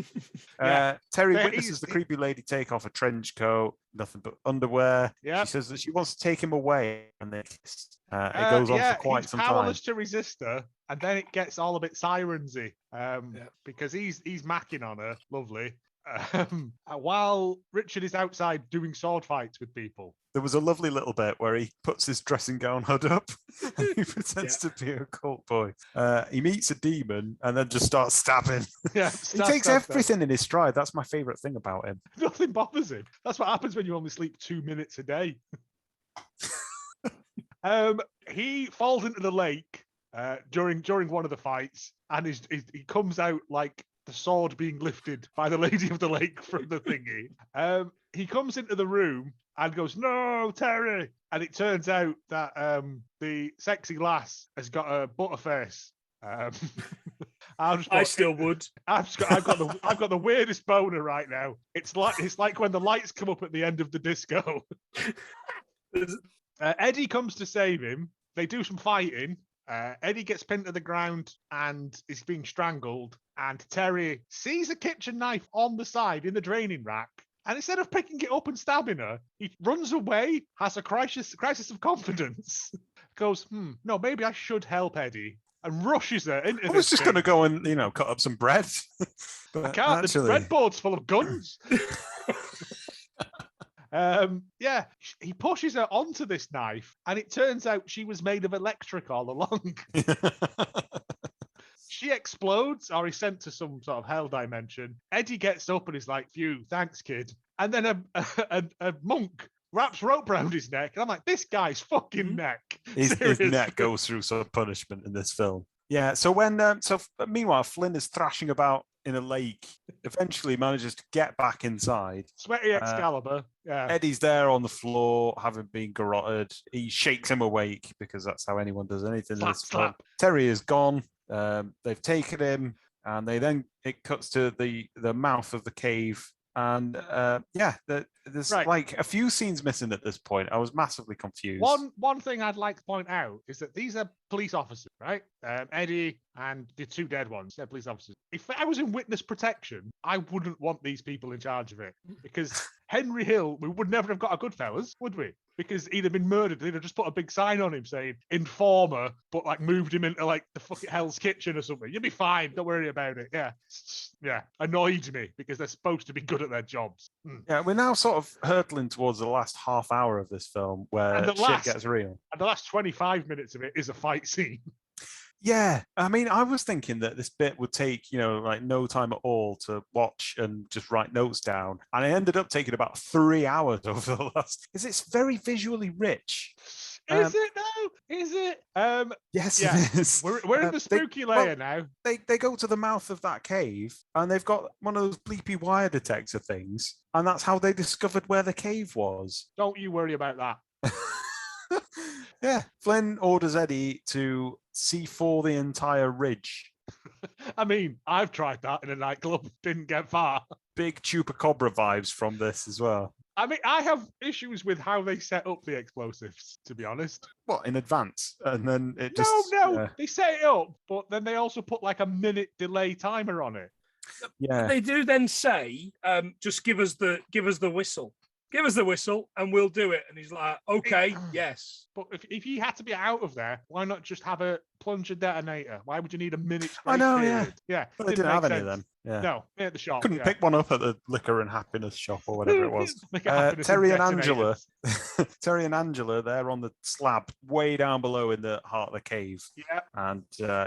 Terry witnesses the creepy lady take off a trench coat, nothing but underwear. Yeah. She says that she wants to take him away, and then it goes on for quite some time. He's powerless to resist her, and then it gets all a bit sirensy because he's macking on her. Lovely. While Richard is outside doing sword fights with people. There was a lovely little bit where he puts his dressing gown hood up and he pretends to be a cult boy. He meets a demon and then just starts stabbing. Yeah, he takes everything in his stride. That's my favourite thing about him. Nothing bothers him. That's what happens when you only sleep 2 minutes a day. He falls into the lake during one of the fights, and he comes out like the sword being lifted by the Lady of the Lake from the thingy. He comes into the room and goes, "No, Terry!" And it turns out that the sexy lass has got a butterface. I still would. I've got the weirdest boner right now. It's like when the lights come up at the end of the disco. Eddie comes to save him. They do some fighting. Eddie gets pinned to the ground and is being strangled. And Terry sees a kitchen knife on the side in the draining rack. And instead of picking it up and stabbing her, he runs away, has a crisis of confidence, goes, no, maybe I should help Eddie, and rushes her into I was just going to go and, cut up some bread. But I can't. Actually... The breadboard's full of guns. He pushes her onto this knife, and it turns out she was made of electric all along. She explodes, or is sent to some sort of hell dimension. Eddie gets up and is like, "Phew, thanks, kid." And then a monk wraps rope around his neck, and I'm like, "This guy's fucking neck." His neck goes through some punishment in this film. Yeah. So meanwhile, Flynn is thrashing about in a lake, eventually manages to get back inside. Sweaty Excalibur. Yeah. Eddie's there on the floor, having been garroted. He shakes him awake because that's how anyone does anything in this film. Terry is gone. They've taken him, and it cuts to the mouth of the cave. And there's like a few scenes missing at this point. I was massively confused. One thing I'd like to point out is that these are police officers, right? Eddie and the two dead ones, they're police officers. If I was in witness protection, I wouldn't want these people in charge of it, because Henry Hill, we would never have got a Goodfellas, would we? Because he'd have been murdered. They'd have just put a big sign on him saying informer, but like moved him into like the fucking Hell's Kitchen or something. You'll be fine. Don't worry about it. Yeah. Annoyed me because they're supposed to be good at their jobs. Yeah, we're now sort of hurtling towards the last half hour of this film where shit gets real. And the last 25 minutes of it is a fight scene. Yeah, I mean, I was thinking that this bit would take, like no time at all to watch and just write notes down. And I ended up taking about 3 hours over the last, because it's very visually rich. Is it now? Is it? Yes, Yeah. it is. We're in the spooky layer now. They go to the mouth of that cave and they've got one of those bleepy wire detector things, and that's how they discovered where the cave was. Don't you worry about that. Yeah, Flynn orders Eddie to C4 the entire ridge. I mean, I've tried that in a nightclub, didn't get far. Big Chupacabra vibes from this as well. I mean, I have issues with how they set up the explosives, to be honest. What, in advance? And then it just... No, yeah. they set it up, but then they also put like a minute delay timer on it. Yeah. They do then say, just give us the whistle. Give us the whistle and we'll do it. And he's like, okay, yes. But if you had to be out of there, why not just have a plunger detonator? Why would you need a minute? I know, period? Yeah. But they didn't have any of them. Yeah. No, at the shop. Couldn't pick one up at the liquor and happiness shop or whatever it was. Terry and Angela, they're on the slab way down below in the heart of the cave. Yeah. And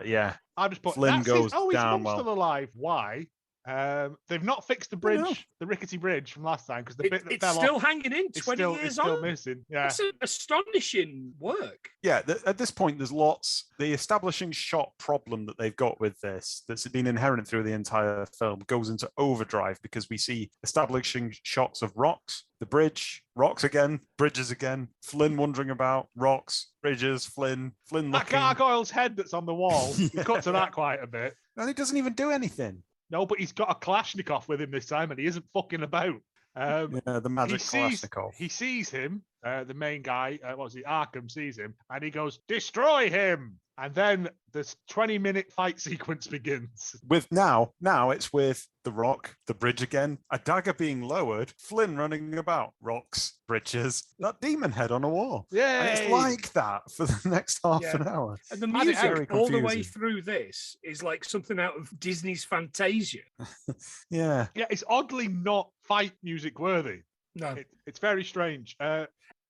yeah, I just put Flynn goes his down mom's still alive. Why? They've not fixed the bridge, the rickety bridge from last time, because the bit that it's fell still off hanging in 20 years it's still on. missing. Yeah, That's astonishing work. Yeah, at this point, there's lots. The establishing shot problem that they've got with this, that's been inherent through the entire film, goes into overdrive because we see establishing shots of rocks, the bridge, rocks again, bridges again, Flynn wandering about, rocks, bridges, Flynn looking. that gargoyle's head that's on the wall. Yeah. We cut to that quite a bit. And he doesn't even do anything. No, but he's got a Kalashnikov with him this time, and he isn't fucking about. Yeah, the magic Kalashnikov. He sees him, the main guy, Arkham sees him, and he goes, destroy him! And then this 20-minute fight sequence begins. With now it's with the rock, the bridge again, a dagger being lowered, Flynn running about, rocks, bridges, that demon head on a wall. Yeah, And it's like that for the next half an hour. And the Find it music very all the way confusing. through this is like something out of Disney's Fantasia. Yeah. Yeah, it's oddly not fight music worthy. No. It's very strange.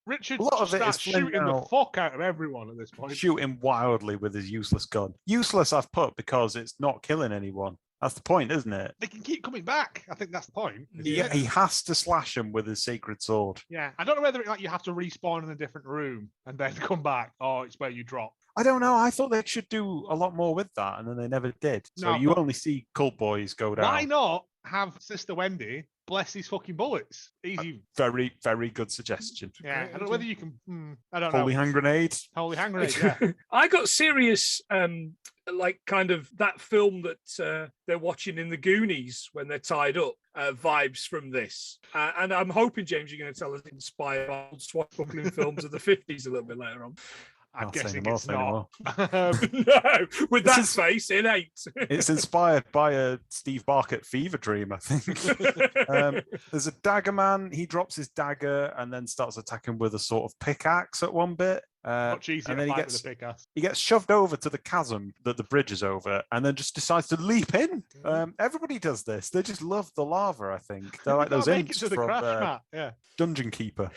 Richard A lot of it starts is Flynn shooting now. the fuck out of everyone at this point. Shooting wildly with his useless gun. Useless, I've put, because it's not killing anyone. That's the point, isn't it? They can keep coming back. I think that's the point. He has to slash him with his sacred sword. Yeah, I don't know whether you have to respawn in a different room and then come back, or it's where you drop. I don't know. I thought they should do a lot more with that, and then they never did. So No, you but- only see cult boys go down. Why not have Sister Wendy bless his fucking bullets? Easy. Very, very good suggestion. Yeah, I don't know whether you can. I don't know. Holy hand grenade. Holy hand grenade. Yeah. I got serious, like kind of that film that they're watching in the Goonies when they're tied up, vibes from this. And I'm hoping, James, you're going to tell us inspired by old swashbuckling films of the 50s a little bit later on. I'm Not saying guessing more, it's saying not. more. No, with This that is- face, it ain't. It's inspired by a Steve Barkett fever dream, I think. There's a dagger man. He drops his dagger and then starts attacking with a sort of pickaxe at one bit. Much easier and to then fight with a pickaxe. he gets shoved over to the chasm that the bridge is over and then just decides to leap in. Everybody does this. They just love the lava, I think. They're like You've those gotta make it imps to the from crash mat. Yeah. Dungeon Keeper.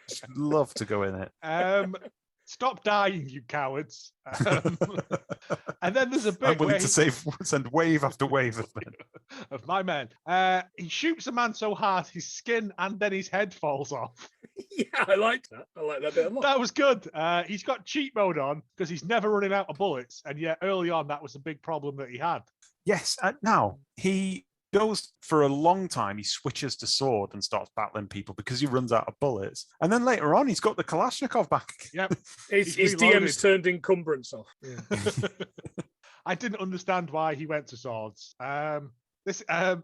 Just love to go in it. Stop dying, you cowards. And then there's a bit I'm willing where to send wave after wave of men. of my men. He shoots a man so hard his skin and then his head falls off. Yeah, I like that. I like that bit a lot. That was good. He's got cheat mode on because he's never running out of bullets, and yet early on that was a big problem that he had. Yes, now he goes for a long time. He switches to sword and starts battling people because he runs out of bullets. And then later on, he's got the Kalashnikov back. Yep. His He's reloaded. DM's turned encumbrance off. Yeah. I didn't understand why he went to swords. There's a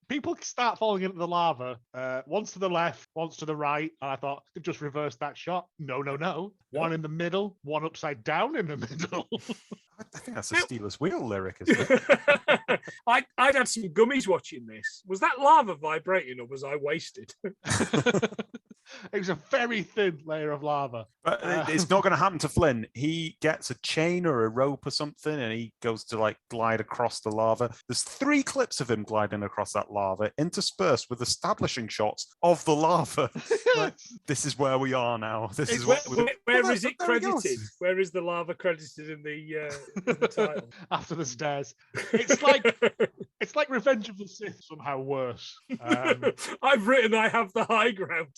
people start falling into the lava. Once to the left, once to the right, and I thought they've just reversed that shot. No. One in the middle, one upside down in the middle. I think that's a Steelers Wheel lyric, isn't it? I'd had some gummies watching this. Was that lava vibrating or was I wasted? It was a very thin layer of lava. But it's not going to happen to Flynn. He gets a chain or a rope or something, and he goes to like glide across the lava. There's 3 clips of him gliding across that lava, interspersed with establishing shots of the lava. Like, this is where we are now. This is what. Where is it there he goes. credited? Where is the lava credited in the title? After the stairs. It's like Revenge of the Sith, somehow worse. I've written I have the high ground.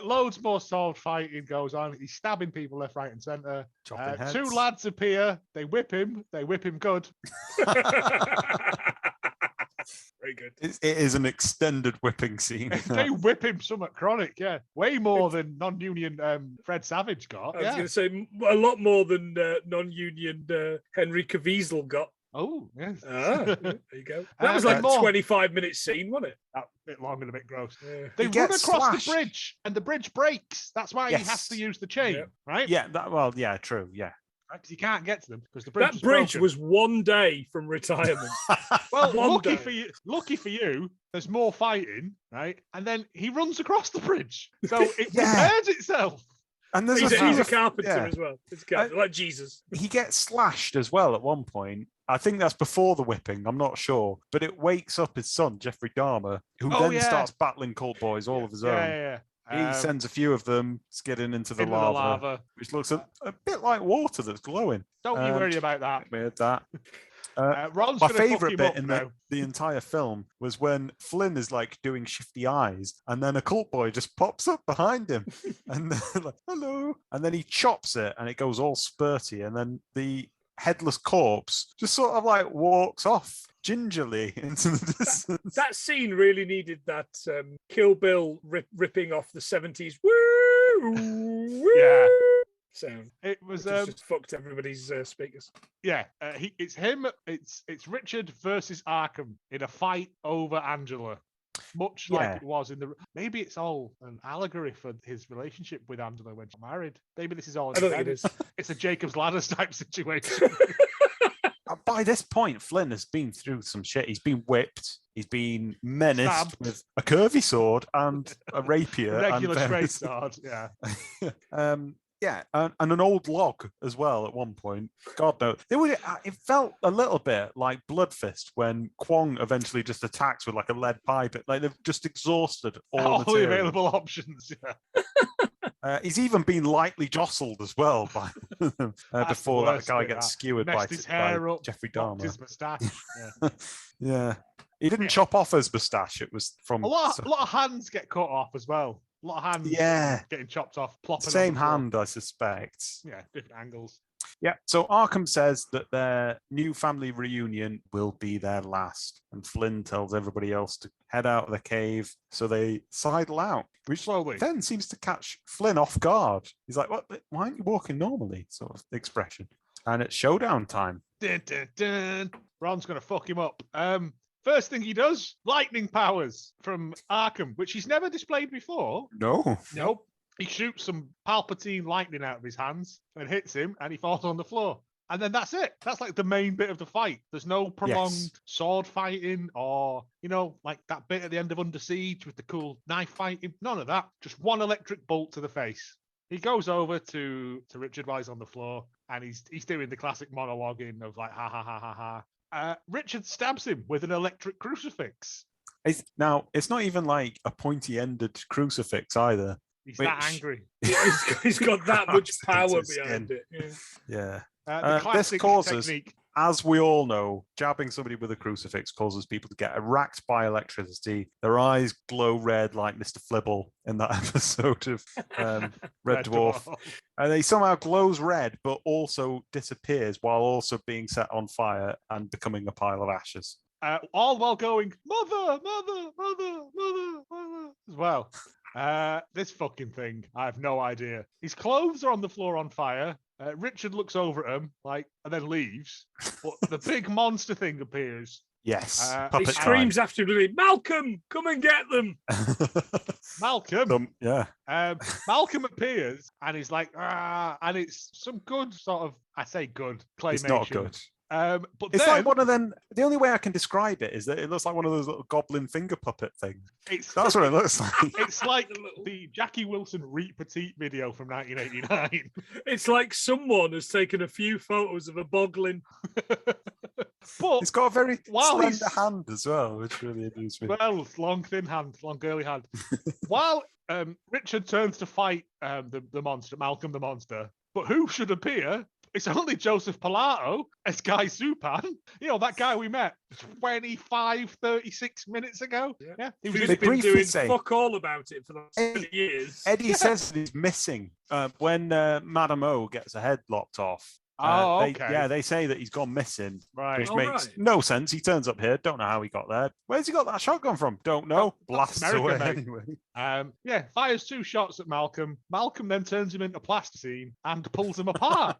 Loads more sword fighting goes on. He's stabbing people left, right, and centre. Chopping heads. Two lads appear. They whip him good. Very good. It is an extended whipping scene. They whip him somewhat chronic, yeah. Way more than non-union Fred Savage got. I was going to say a lot more than non-union Henry Caviezel got. Oh, yes. There you go. That was like a 25-minute scene, wasn't it? A bit long and a bit gross. Yeah. They He run gets across slashed. the bridge, and the bridge breaks. That's why he has Yes. to use the chain, Yeah. right? Yeah, true, yeah. Because he can't get to them because the bridge That bridge broken. was one day from retirement. Well, one lucky day. for you, there's more fighting, right? And then he runs across the bridge, so it Yeah. repairs itself. And there's He's a a carpenter yeah. as well. He's a carpenter, like Jesus. He gets slashed as well at one point. I think that's before the whipping. I'm not sure, but it wakes up his son Jeffrey Dahmer, who Oh, then yeah. starts battling cult boys all of his own. Yeah. He sends a few of them skidding into the lava, which looks a bit like water that's glowing. Don't you worry about that. Weird that. Ron's My gonna fuck favourite him bit up in now. the entire film was when Flynn is like doing shifty eyes, and then a cult boy just pops up behind him, and they're like, "Hello," and then he chops it, and it goes all spurty, and then the headless corpse just sort of like walks off gingerly into the distance. That scene really needed that Kill Bill ripping off the 70s woo, Yeah. sound. It was Which just fucked everybody's speakers. yeah. It's him. It's Richard versus Arkham in a fight over Angela. Much like Yeah. it was in the. Maybe it's all an allegory for his relationship with Angela when she's married. Maybe this is all. I don't think it is. It's a Jacob's Ladders type situation. By this point, Flynn has been through some shit. He's been whipped. He's been menaced Stabbed. with a curvy sword and a rapier. Regular and straight various- sword. Yeah. Yeah, and an old log as well at one point. God knows. It felt a little bit like Blood Fist when Kwong eventually just attacks with like a lead pipe. Like they've just exhausted all All the material. available options. Yeah. He's even been lightly jostled as well by before that worst guy bit, gets that. skewered by, Messed his by hair up, Jeffrey popped Dahmer. his moustache. Yeah. Yeah, he didn't chop off his moustache. It was from A lot of hands get cut off as well. A lot of hands Yeah. getting chopped off, plopping on same the floor. hand, I suspect. Yeah, different angles. Yeah, so Arkham says that their new family reunion will be their last, and Flynn tells everybody else to head out of the cave, so they sidle out, which Slowly. then seems to catch Flynn off guard. He's like, "What? Why aren't you walking normally?" Sort of expression. And it's showdown time. Dun, dun, dun. Ron's going to fuck him up. First thing he does, lightning powers from Arkham, which he's never displayed before. No. Nope. He shoots some Palpatine lightning out of his hands and hits him, and he falls on the floor. And then that's it. That's like the main bit of the fight. There's no prolonged sword fighting or, like that bit at the end of Under Siege with the cool knife fighting. None of that. Just one electric bolt to the face. He goes over to Richard while he's on the floor, and he's doing the classic monologuing of like, ha, ha, ha, ha, ha. Richard stabs him with an electric crucifix. It's not even like a pointy-ended crucifix either. He's that angry. He's got that much Into power his behind skin. it. Yeah. Yeah. The This classic causes, technique. as we all know, jabbing somebody with a crucifix causes people to get racked by electricity. Their eyes glow red like Mr. Flibble in that episode of Red Dwarf. And he somehow glows red, but also disappears while also being set on fire and becoming a pile of ashes. All while going, mother, as well. This fucking thing, I have no idea. His clothes are on the floor on fire. Richard looks over at him, and then leaves. But the big monster thing appears. Yes. He puppet screams after him, Malcolm, come and get them. Malcolm. Yeah. Malcolm appears, and he's like, and it's some good sort of, I say good, claymation. It's not good. But It's then, like one of them. The only way I can describe it is that it looks like one of those little goblin finger puppet things. That's what it looks like. It's like the Jackie Wilson Reet Petite video from 1989. It's like someone has taken a few photos of a boglin. But It's got a very while slender he's- hand as well, which really amused me. well, long thin hand, long girly hand. While Richard turns to fight the monster, Malcolm the monster, but who should appear it's only Joseph Pilato as Guy Zupan. That guy we met 36 minutes ago. Yeah. He was Who's They been briefly doing say- fuck all about it for the last 20 years. Eddie says that he's missing when Madame O gets her head lopped off. Okay. They say that he's gone missing, Right. which makes no sense. He turns up here, don't know how he got there. Where's he got that shotgun from? Don't know. Blasts America, away mate. anyway. Fires 2 shots at Malcolm. Malcolm then turns him into plasticine and pulls him apart.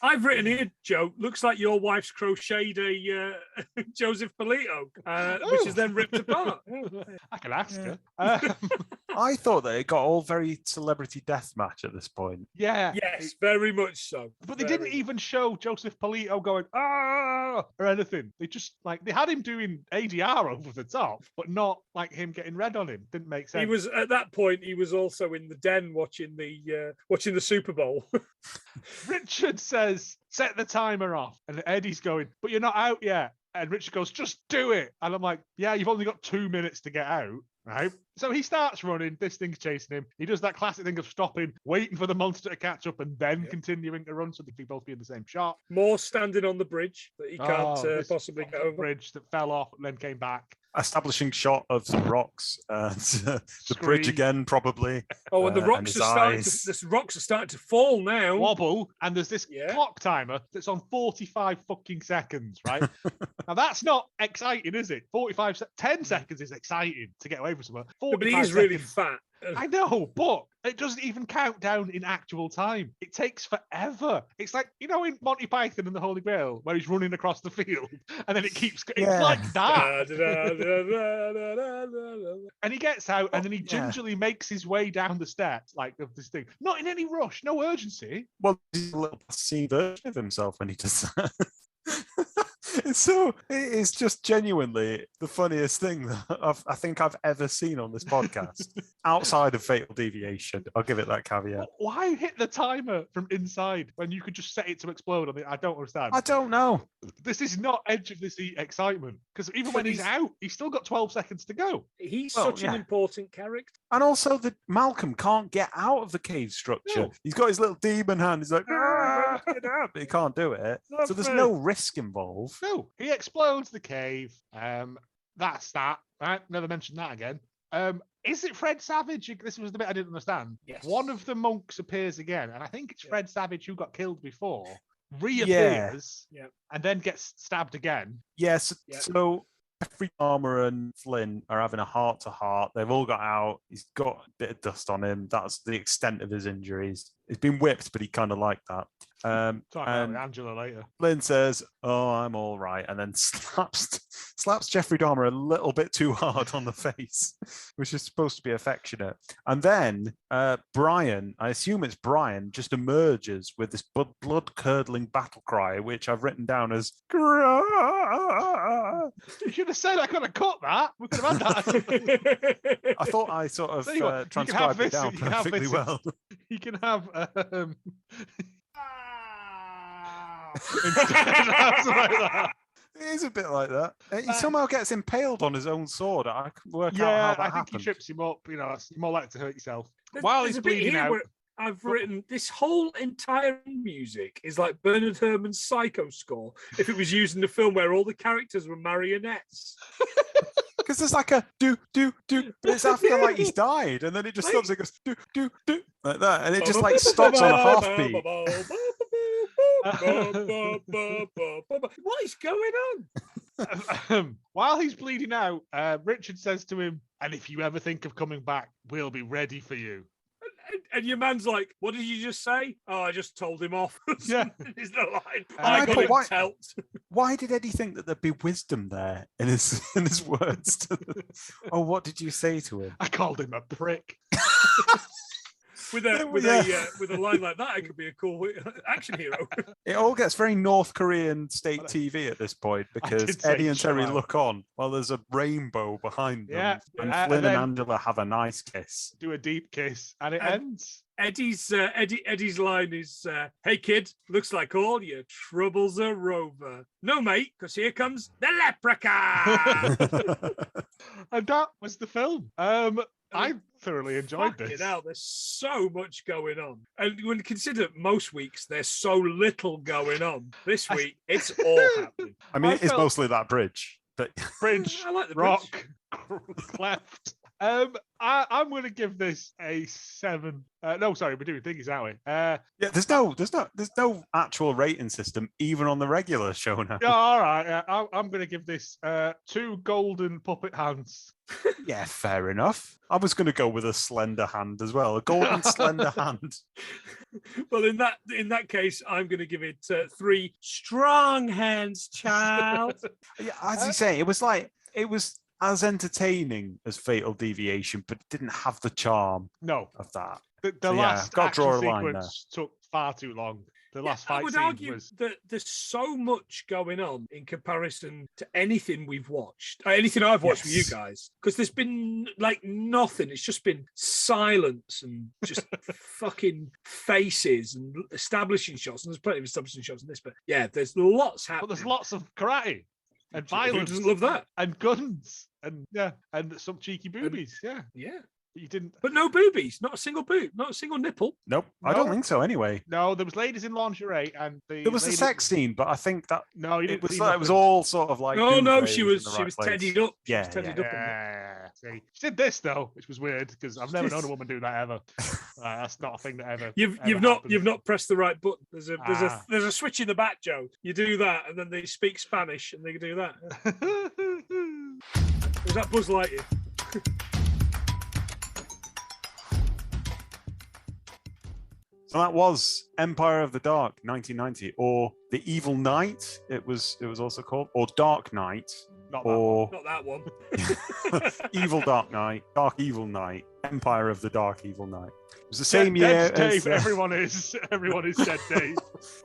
I've written here, Joe, looks like your wife's crocheted a Joseph Polito, which is then ripped apart. I can ask her. I thought that it got all very celebrity deathmatch at this point. Yeah. Yes, very much so. But they didn't even show Joseph Polito going, ah, or anything. They just, they had him doing ADR over the top, but not like him getting red on him. Didn't make sense. He was, at that point, he was also in the den watching the Super Bowl. Richard says, set the timer off. And Eddie's going, but you're not out yet. And Richard goes, just do it. And I'm like, yeah, you've only got 2 minutes to get out. Right. So he starts running. This thing's chasing him. He does that classic thing of stopping, waiting for the monster to catch up, and then continuing to run so they can both be in the same shot. More standing on the bridge that he can't This possibly get over. Bridge that fell off and then came back. Establishing shot of some rocks, the bridge again, probably. Oh, and the rocks and are starting to fall now. Wobble, and there's this clock timer that's on 45 fucking seconds, right? Now that's not exciting, is it? 10 seconds is exciting to get away from someone. But he is really fat. I know, but it doesn't even count down in actual time. It takes forever. It's like, in Monty Python and the Holy Grail, where he's running across the field, and then it keeps, it's like that. And he gets out, and then he gingerly makes his way down the steps, of this thing. Not in any rush, no urgency. Well, he's a little scene version of himself when he does that. It's just genuinely the funniest thing that I think I've ever seen on this podcast, outside of Fatal Deviation. I'll give it that caveat. Why hit the timer from inside when you could just set it to explode? I don't understand. I don't know. This is not edge of the seat excitement, because even when he's out, he's still got 12 seconds to go. He's such an important character. And also that Malcolm can't get out of the cave structure. No. He's got his little demon hand. He's like, get out, but he can't do it. So there's no risk involved. No, he explodes the cave. That's that. Right? Never mentioned that again. Is it Fred Savage? This was the bit I didn't understand. Yes. One of the monks appears again, and I think it's Fred Savage who got killed before, reappears, and then gets stabbed again. Yes. So Jeffrey Dahmer and Flynn are having a heart-to-heart. They've all got out. He's got a bit of dust on him. That's the extent of his injuries. He's been whipped, but he kind of liked that. Talk about Angela later. Flynn says, "Oh, I'm all right," and then slaps Jeffrey Dahmer a little bit too hard on the face, which is supposed to be affectionate. And then Brian, I assume it's Brian, just emerges with this blood-curdling battle cry, which I've written down as "Grah!" You should have said I could have cut that. We could have had that. I thought I sort of transcribed it down perfectly well. You can have It is a bit like that. He somehow gets impaled on his own sword. I couldn't work out how that happened. I think he trips him up. You're more likely to hurt yourself. While he's bleeding out. I've written this whole entire music is like Bernard Herrmann's Psycho score if it was used in the film where all the characters were marionettes. Because there's like a do, but it's after like he's died, and then it just stops. It goes do, like that, and it just like stops on a half beat. What is going on? While he's bleeding out, Richard says to him, "And if you ever think of coming back, we'll be ready for you." And your man's like, "What did you just say?" "Oh, I just told him off." Yeah. Is the line. I got him telt. Why did Eddie think that there'd be wisdom there in his words? Oh, what did you say to him? I called him a prick. With a line like that, it could be a cool action hero. It all gets very North Korean state TV at this point because Eddie and Terry look on while there's a rainbow behind them. Yeah. And Flynn and Angela have a nice kiss. Do a deep kiss, and it ends. Eddie's line is, "Hey kid, looks like all your troubles are over." "No, mate, because here comes the leprechaun." And that was the film. I thoroughly enjoyed Fucking this. hell, there's so much going on. And when you consider most weeks there's so little going on, this week it's all happening. I mean, I it is felt- mostly that bridge. But Bridge, I like the rock, cleft. I'm going to give this a 7. No, sorry, we're doing things, aren't we? yeah, there's no actual rating system even on the regular show now. Yeah, all right. I'm going to give this 2 golden puppet hands. Yeah, fair enough. I was going to go with a slender hand as well, a golden slender hand. Well, in that case, I'm going to give it 3 strong hands, child. Yeah, as you say, it was as entertaining as Fatal Deviation, but it didn't have the charm No, of that. the So, yeah, last gotta action draw a line sequence took far too long. The last I fight would scene argue was. that there's so much going on in comparison to anything we've watched, anything I've watched with you Yes. guys, because there's been like nothing. It's just been silence and just fucking faces and establishing shots. And there's plenty of establishing shots in this, but yeah, there's lots happening. But there's lots of karate and Who violence. doesn't love that? And guns and and some cheeky boobies. Yeah, Yeah, but you didn't. but no boobies, not a single boob, not a single nipple. Nope, I don't No. think so. Anyway, No, there was ladies in lingerie and there was a sex scene, but I think that No, you it didn't. was see it was nothing. all sort of like. No, duvets she in was the she right was place. tedded up. She Yeah, was tedded yeah. up. Yeah, see, she did this though, which was weird because I've never known a woman do that ever. That's not a thing that ever. You've ever not pressed the right button. There's Ah. a switch in the back, Joe. You do that, and then they speak Spanish, and they do that. happens. Was that Buzz Lightyear? So that was Empire of the Dark, 1990, or The Evil Knight. It was also called, or Dark Knight, Not that or Not that one. Evil Dark Knight, Dark Evil Knight, Empire of the Dark Evil Knight. It was the same Dead year Dave. as, Everyone is dead Dave.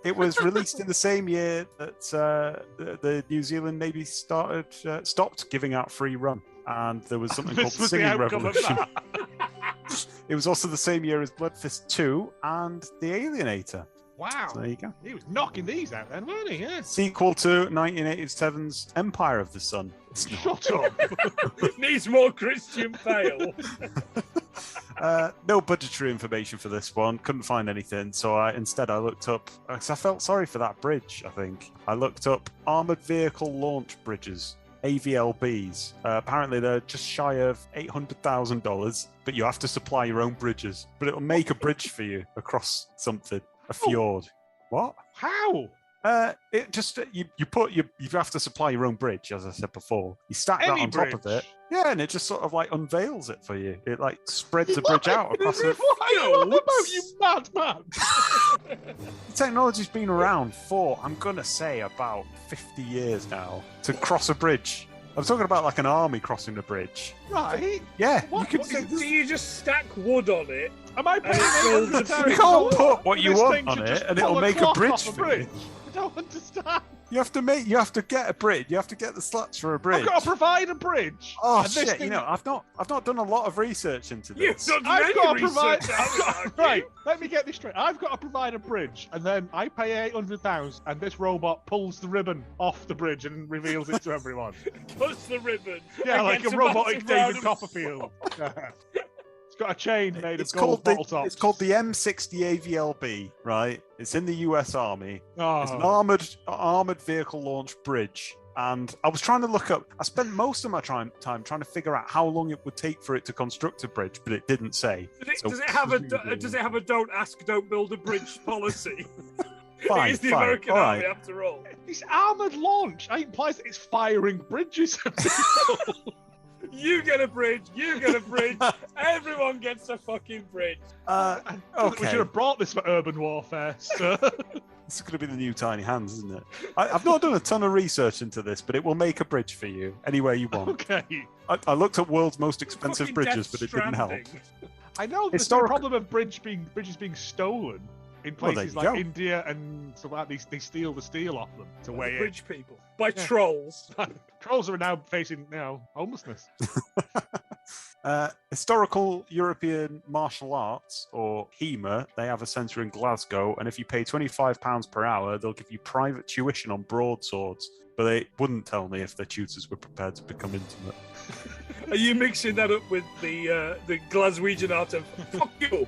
it was released in the same year that the New Zealand Navy stopped giving out free rum, and there was something called This the was the Singing outcome of Revolution. that. It was also the same year as Blood Fist 2 and The Alienator. Wow. So there you go. He was knocking these out then, weren't he? Yeah. Sequel to 1987's Empire of the Sun. It's not. Shut up. Needs more Christian Bale. No budgetary information for this one. Couldn't find anything. So instead I looked up, because I felt sorry for that bridge, I think. I looked up armored vehicle launch bridges, AVLBs. Apparently they're just shy of $800,000, but you have to supply your own bridges. But it'll make a bridge for you across something, a fjord. What? How? It just you have to supply your own bridge, as I said before. You stack that Any on top of bridge? it, yeah, and it just sort of like unveils it for you. It like spreads the bridge out across the. What are you on about, you madman? The technology's been around for, I'm gonna say, about 50 years now to cross a bridge. I'm talking about like an army crossing a bridge. Right. Yeah, What- you what- can. So do you just stack wood on it? Am I paying it's $800,000? gold. You can't put what you This want thing on should it, just and it'll pull make a cloth bridge off for you. I don't understand. You have to get a bridge. You have to get the slats for a bridge. I've got to provide a bridge. Oh And this shit! thing- You know, I've not done a lot of research into You've this. done I've any got to provide. research, I would argue. Right, let me get this straight. I've got to provide a bridge, and then I pay $800,000, and this robot pulls the ribbon off the bridge and reveals it to everyone. Cuts the ribbon. Yeah, and like a gets robotic massive round David of- Copperfield. It's got a chain made It's of gold called bottle the tops. it's called the M60 AVLB, right? It's in the US Army. It's an Oh, armored vehicle launch bridge. And I was trying to look up. I spent most of my time trying to figure out how long it would take for it to construct a bridge, but it didn't say. Does it have a don't ask, don't build a bridge policy? Fine, It is the fine, American all Army right. after all. it's armored launch. It implies that it's firing bridges at people. You get a bridge, you get a bridge, everyone gets a fucking bridge. We Okay. should have brought this for urban warfare, sir. This is going to be the new tiny hands, isn't it? I've not done a ton of research into this, but it will make a bridge for you anywhere you want. Okay. I looked at world's most expensive Fucking bridges, Death but it didn't help. Stranding. I know there's Historic- a problem of bridges being stolen in Well, there places you like go. India and stuff like that. They steal the steel off them to The weigh bridge people by Yeah. trolls. it. Trolls are now facing homelessness. Historical European Martial Arts, or HEMA, they have a centre in Glasgow, and if you pay £25 per hour, they'll give you private tuition on broadswords. But they wouldn't tell me if their tutors were prepared to become intimate. Are you mixing that up with the Glaswegian art of fuck you?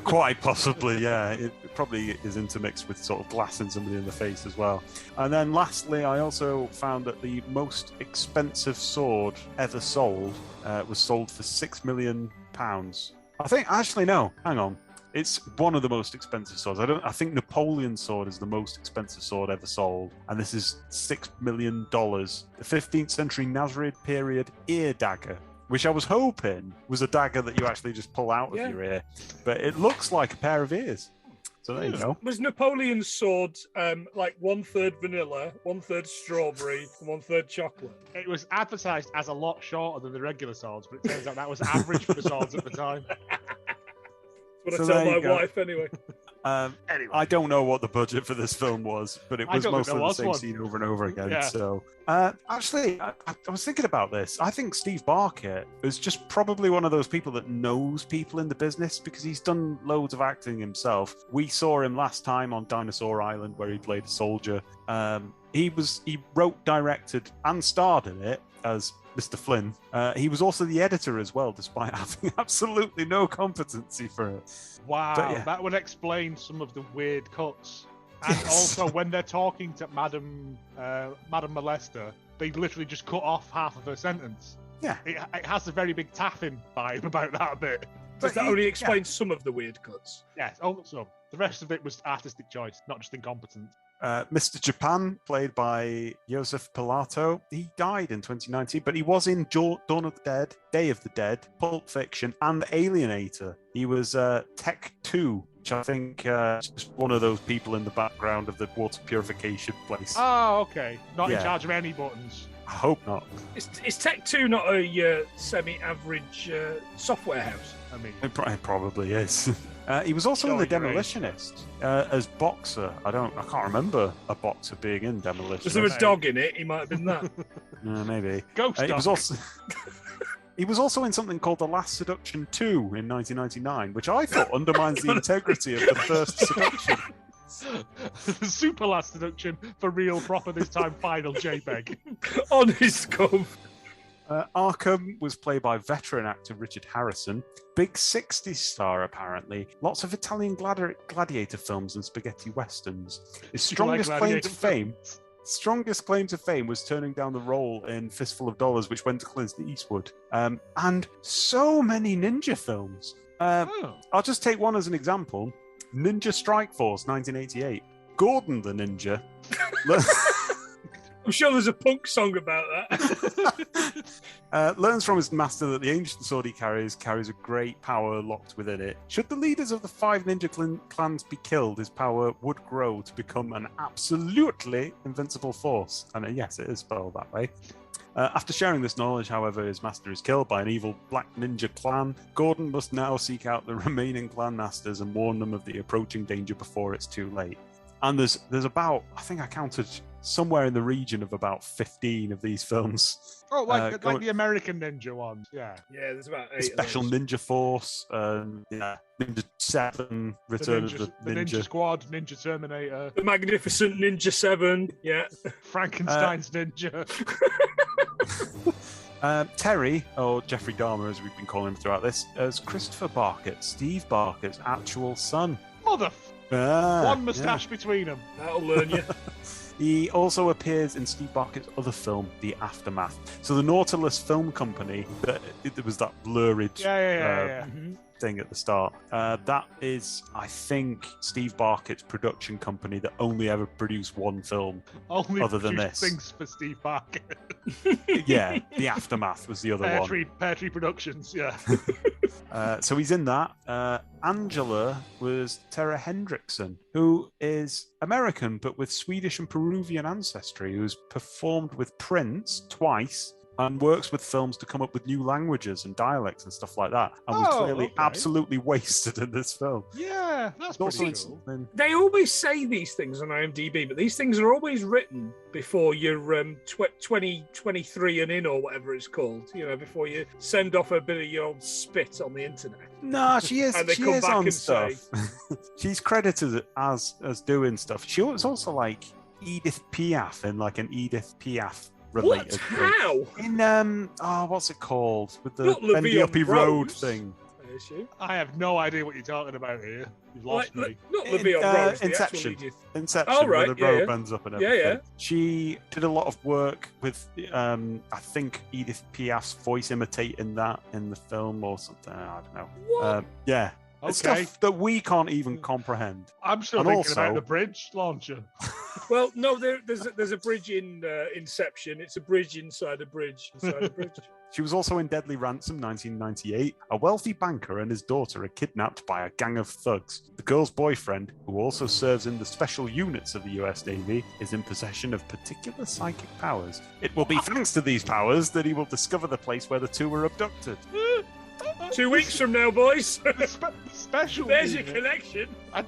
Quite possibly, yeah. It probably is intermixed with sort of glassing somebody in the face as well. And then lastly, I also found that the most expensive sword ever sold was sold for £6 million. I think, actually, no, hang on. It's one of the most expensive swords. I think Napoleon's sword is the most expensive sword ever sold, and this is $6 million. The 15th century Nasrid period ear dagger, which I was hoping was a dagger that you actually just pull out of your ear, but it looks like a pair of ears. So there you go. Was Napoleon's sword like 1/3 vanilla, 1/3 strawberry, and 1/3 chocolate? It was advertised as a lot shorter than the regular swords, but it turns out that was average for the swords at the time. That's what I tell my wife anyway. Anyway. I don't know what the budget for this film was, but it was mostly the same scene over and over again. Yeah. So, actually, I was thinking about this. I think Steve Barker is just probably one of those people that knows people in the business because he's done loads of acting himself. We saw him last time on Dinosaur Island where he played a soldier. He wrote, directed, and starred in it as Mr. Flynn. He was also the editor as well, despite having absolutely no competency for it. Wow, But, that would explain some of the weird cuts. And also, when they're talking to Madam Molester, they literally just cut off half of her sentence. Yeah. It has a very big taffin vibe about that a bit. Does that only explain some of the weird cuts? Yes, some. The rest of it was artistic choice, not just incompetence. Mr. Japan, played by Joseph Pilato, he died in 2019, but he was in Dawn of the Dead, Day of the Dead, Pulp Fiction, and Alienator. He was Tech 2, which I think is just one of those people in the background of the water purification place. Oh, okay. Not in charge of any buttons. I hope not. Is Tech 2 not a semi-average software house? I mean, It probably is. He was also in The Demolitionist as Boxer. I can't remember a boxer being in Demolitionist. Was there a dog in it? He might have been that. Maybe. Ghost dog. He was also in something called The Last Seduction 2 in 1999, which I thought undermines the integrity of the first Seduction. Super Last Seduction for real, proper this time, final JPEG. On his scope. Arkham was played by veteran actor Richard Harrison. Big 60s star, apparently. Lots of Italian gladiator films and spaghetti westerns. His strongest claim to fame was turning down the role in Fistful of Dollars, which went to Clint Eastwood. And so many ninja films. I'll just take one as an example. Ninja Strike Force, 1988. Gordon the Ninja. I'm sure there's a punk song about that. Learns from his master that the ancient sword he carries a great power locked within it. Should the leaders of the 5 ninja clans be killed, his power would grow to become an absolutely invincible force. And yes, it is spelled that way. After sharing this knowledge, however, his master is killed by an evil black ninja clan. Gordon must now seek out the remaining clan masters and warn them of the approaching danger before it's too late. And there's about, I think I counted somewhere in the region of about 15 of these films. Oh, like the American Ninja ones, yeah. Yeah, there's about 8 Special of those. Ninja Force, Ninja 7, Return of the Ninja Squad, Ninja Terminator. The Magnificent Ninja 7, yeah. Frankenstein's Ninja. Terry, or Jeffrey Dahmer as we've been calling him throughout this, as Christopher Barkett, Steve Barkett's actual son. One moustache between them. That'll learn you. He also appears in Steve Barkett's other film, The Aftermath. So the Nautilus Film Company, there was that lurid thing at the start. That is, I think, Steve Barkett's production company that only ever produced one film other than this. Things for Steve Barkett. Yeah, The Aftermath was the other one. Pear Tree Productions, yeah. So he's in that. Angela was Tara Hendrickson, who is American but with Swedish and Peruvian ancestry, who's performed with Prince twice and works with films to come up with new languages and dialects and stuff like that. And was clearly absolutely wasted in this film. Yeah, that's pretty cool. They always say these things on IMDb, but these things are always written before you're 23 and in or whatever it's called. You know, before you send off a bit of your old spit on the internet. No, she is. And they she come is back on and stuff. say- She's credited as doing stuff. She was also like Edith Piaf in like an Edith Piaf related. What? How? In what's it called? With the Not bendy Le'Veon uppy road Rose. thing. I assume. I have no idea what you're talking about here. You've lost me. Not Le'Veon Rose, the Inception. actual Edith. Inception, Oh, right, where the yeah, road yeah. bends up and Yeah, everything. yeah. She did a lot of work with, I think, Edith Piaf's voice imitating that in the film or something. I don't know. What? Yeah. It's Okay. stuff that we can't even comprehend. I'm still And thinking also- about the bridge launcher. Well, no, there's a bridge in Inception. It's a bridge inside a bridge inside a bridge. She was also in Deadly Ransom 1998. A wealthy banker and his daughter are kidnapped by a gang of thugs. The girl's boyfriend, who also serves in the special units of the US Navy, is in possession of particular psychic powers. It will be thanks to these powers that he will discover the place where the two were abducted. 2 weeks from now, boys. The special There's your unit. connection. I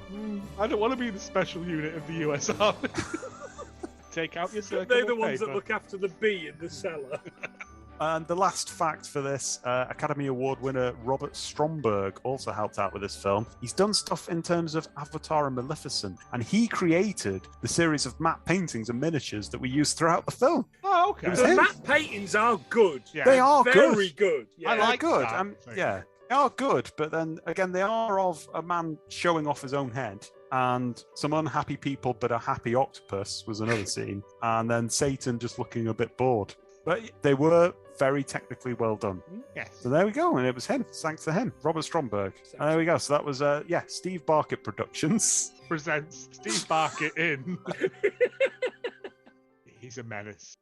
don't want to be the special unit of the US Army. Take out your circle They're the of ones that paper. look after the bee in the cellar. And the last fact for this, Academy Award winner Robert Stromberg also helped out with this film. He's done stuff in terms of Avatar and Maleficent, and he created the series of matte paintings and miniatures that we use throughout the film. Oh, okay. It was The him. matte paintings are good. Yeah. They are Very good. good. Yeah. I like They're good. that thing. Yeah, they are good, but then again, they are of a man showing off his own head. And some unhappy people, but a happy octopus was another scene. And then Satan just looking a bit bored. But they were very technically well done. Yes. So there we go, and it was him. Thanks to him, Robert Stromberg. And there we go. So that was Steve Barkett Productions. Presents Steve Barkett in. He's a menace.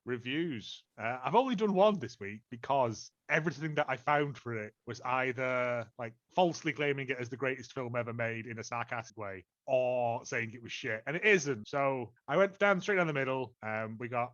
Reviews. I've only done one this week because everything that I found for it was either like falsely claiming it as the greatest film ever made in a sarcastic way or saying it was shit, and it isn't. So I went straight down the middle. We got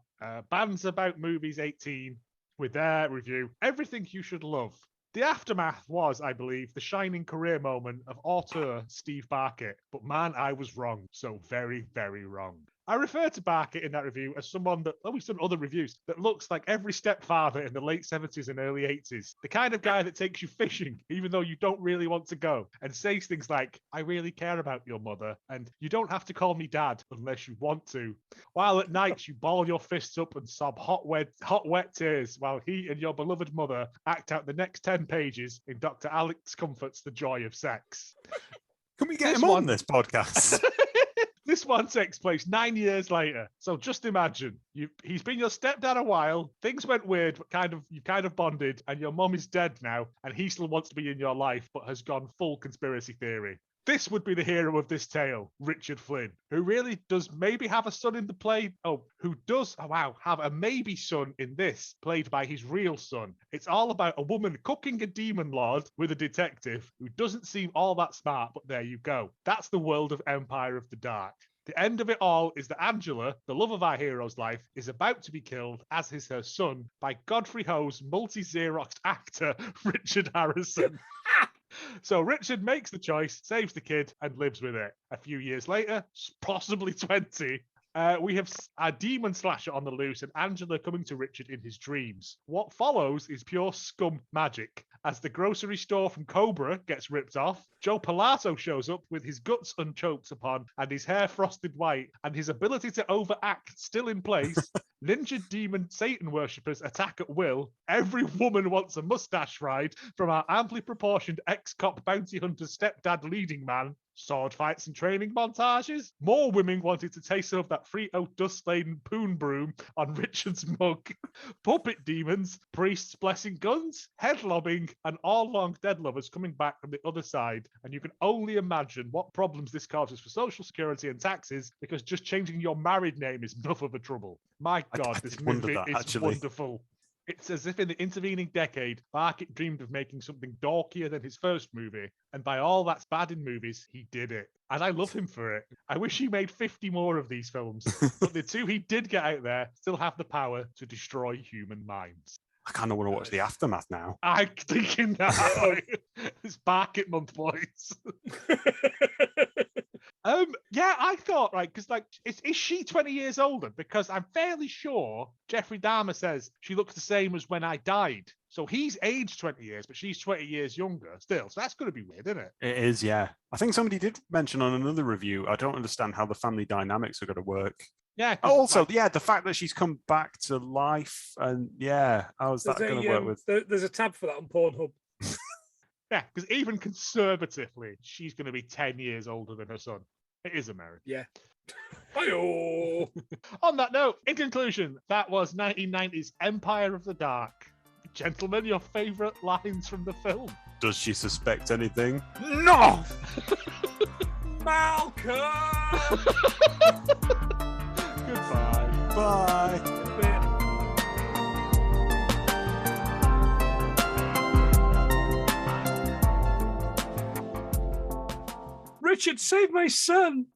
Bands About Movies 18 with their review. Everything you should love. The aftermath was, I believe, the shining career moment of auteur Steve Barkett. But man, I was wrong. So very, very wrong. I refer to Barkett in that review as someone that, we've done other reviews, that looks like every stepfather in the late 70s and early 80s. The kind of guy that takes you fishing, even though you don't really want to go, and says things like, I really care about your mother, and you don't have to call me dad unless you want to. While at night you ball your fists up and sob hot, wet tears while he and your beloved mother act out the next 10 pages in Dr. Alex Comfort's The Joy of Sex. Can we get This him one- on this podcast? This one takes place 9 years later. So just imagine, he's been your stepdad a while. Things went weird, but you kind of bonded, and your mum is dead now, and he still wants to be in your life, but has gone full conspiracy theory. This would be the hero of this tale, Richard Flynn, who really does maybe have a son in the play. Have a maybe son in this, played by his real son. It's all about a woman cooking a demon lord with a detective who doesn't seem all that smart, but there you go. That's the world of Empire of the Dark. The end of it all is that Angela, the love of our hero's life, is about to be killed, as is her son, by Godfrey Ho's multi-Xeroxed actor, Richard Harrison. So Richard makes the choice, saves the kid, and lives with it. A few years later, possibly 20, we have a demon slasher on the loose and Angela coming to Richard in his dreams. What follows is pure scum magic. As the grocery store from Cobra gets ripped off, Joe Pilato shows up with his guts unchoked upon and his hair frosted white and his ability to overact still in place. Ninja demon Satan worshippers attack at will. Every woman wants a mustache ride from our amply proportioned ex-cop bounty hunter stepdad leading man. Sword fights and training montages. More women wanted to taste some of that Frito dust-laden poon broom on Richard's mug. Puppet demons, priests blessing guns, head lobbing, and all long dead lovers coming back from the other side. And you can only imagine what problems this causes for Social Security and taxes, because just changing your married name is enough of a trouble. My God, I this did wonder movie that, is actually. wonderful. It's as if in the intervening decade, Barkett dreamed of making something dorkier than his first movie, and by all that's bad in movies, he did it. And I love him for it. I wish he made 50 more of these films, but the two he did get out there still have the power to destroy human minds. I kind of want to watch the aftermath now. I'm thinking that. It's Barkett month, boys. Yeah, I thought, right, because is she 20 years older? Because I'm fairly sure Jeffrey Dahmer says she looks the same as when I died. So he's aged 20 years, but she's 20 years younger still. So that's going to be weird, isn't it? It is, yeah. I think somebody did mention on another review, I don't understand how the family dynamics are going to work. Yeah. 'cause, Also, like, yeah, the fact that she's come back to life and yeah, how's that going to work with? There's a tab for that on Pornhub. yeah, because even conservatively, she's going to be 10 years older than her son. It is America. Yeah. Hi-oh. On that note, in conclusion, that was 1990's Empire of the Dark. Gentlemen, your favourite lines from the film? Does she suspect anything? No! Malcolm! Goodbye. Bye. Richard, save my son!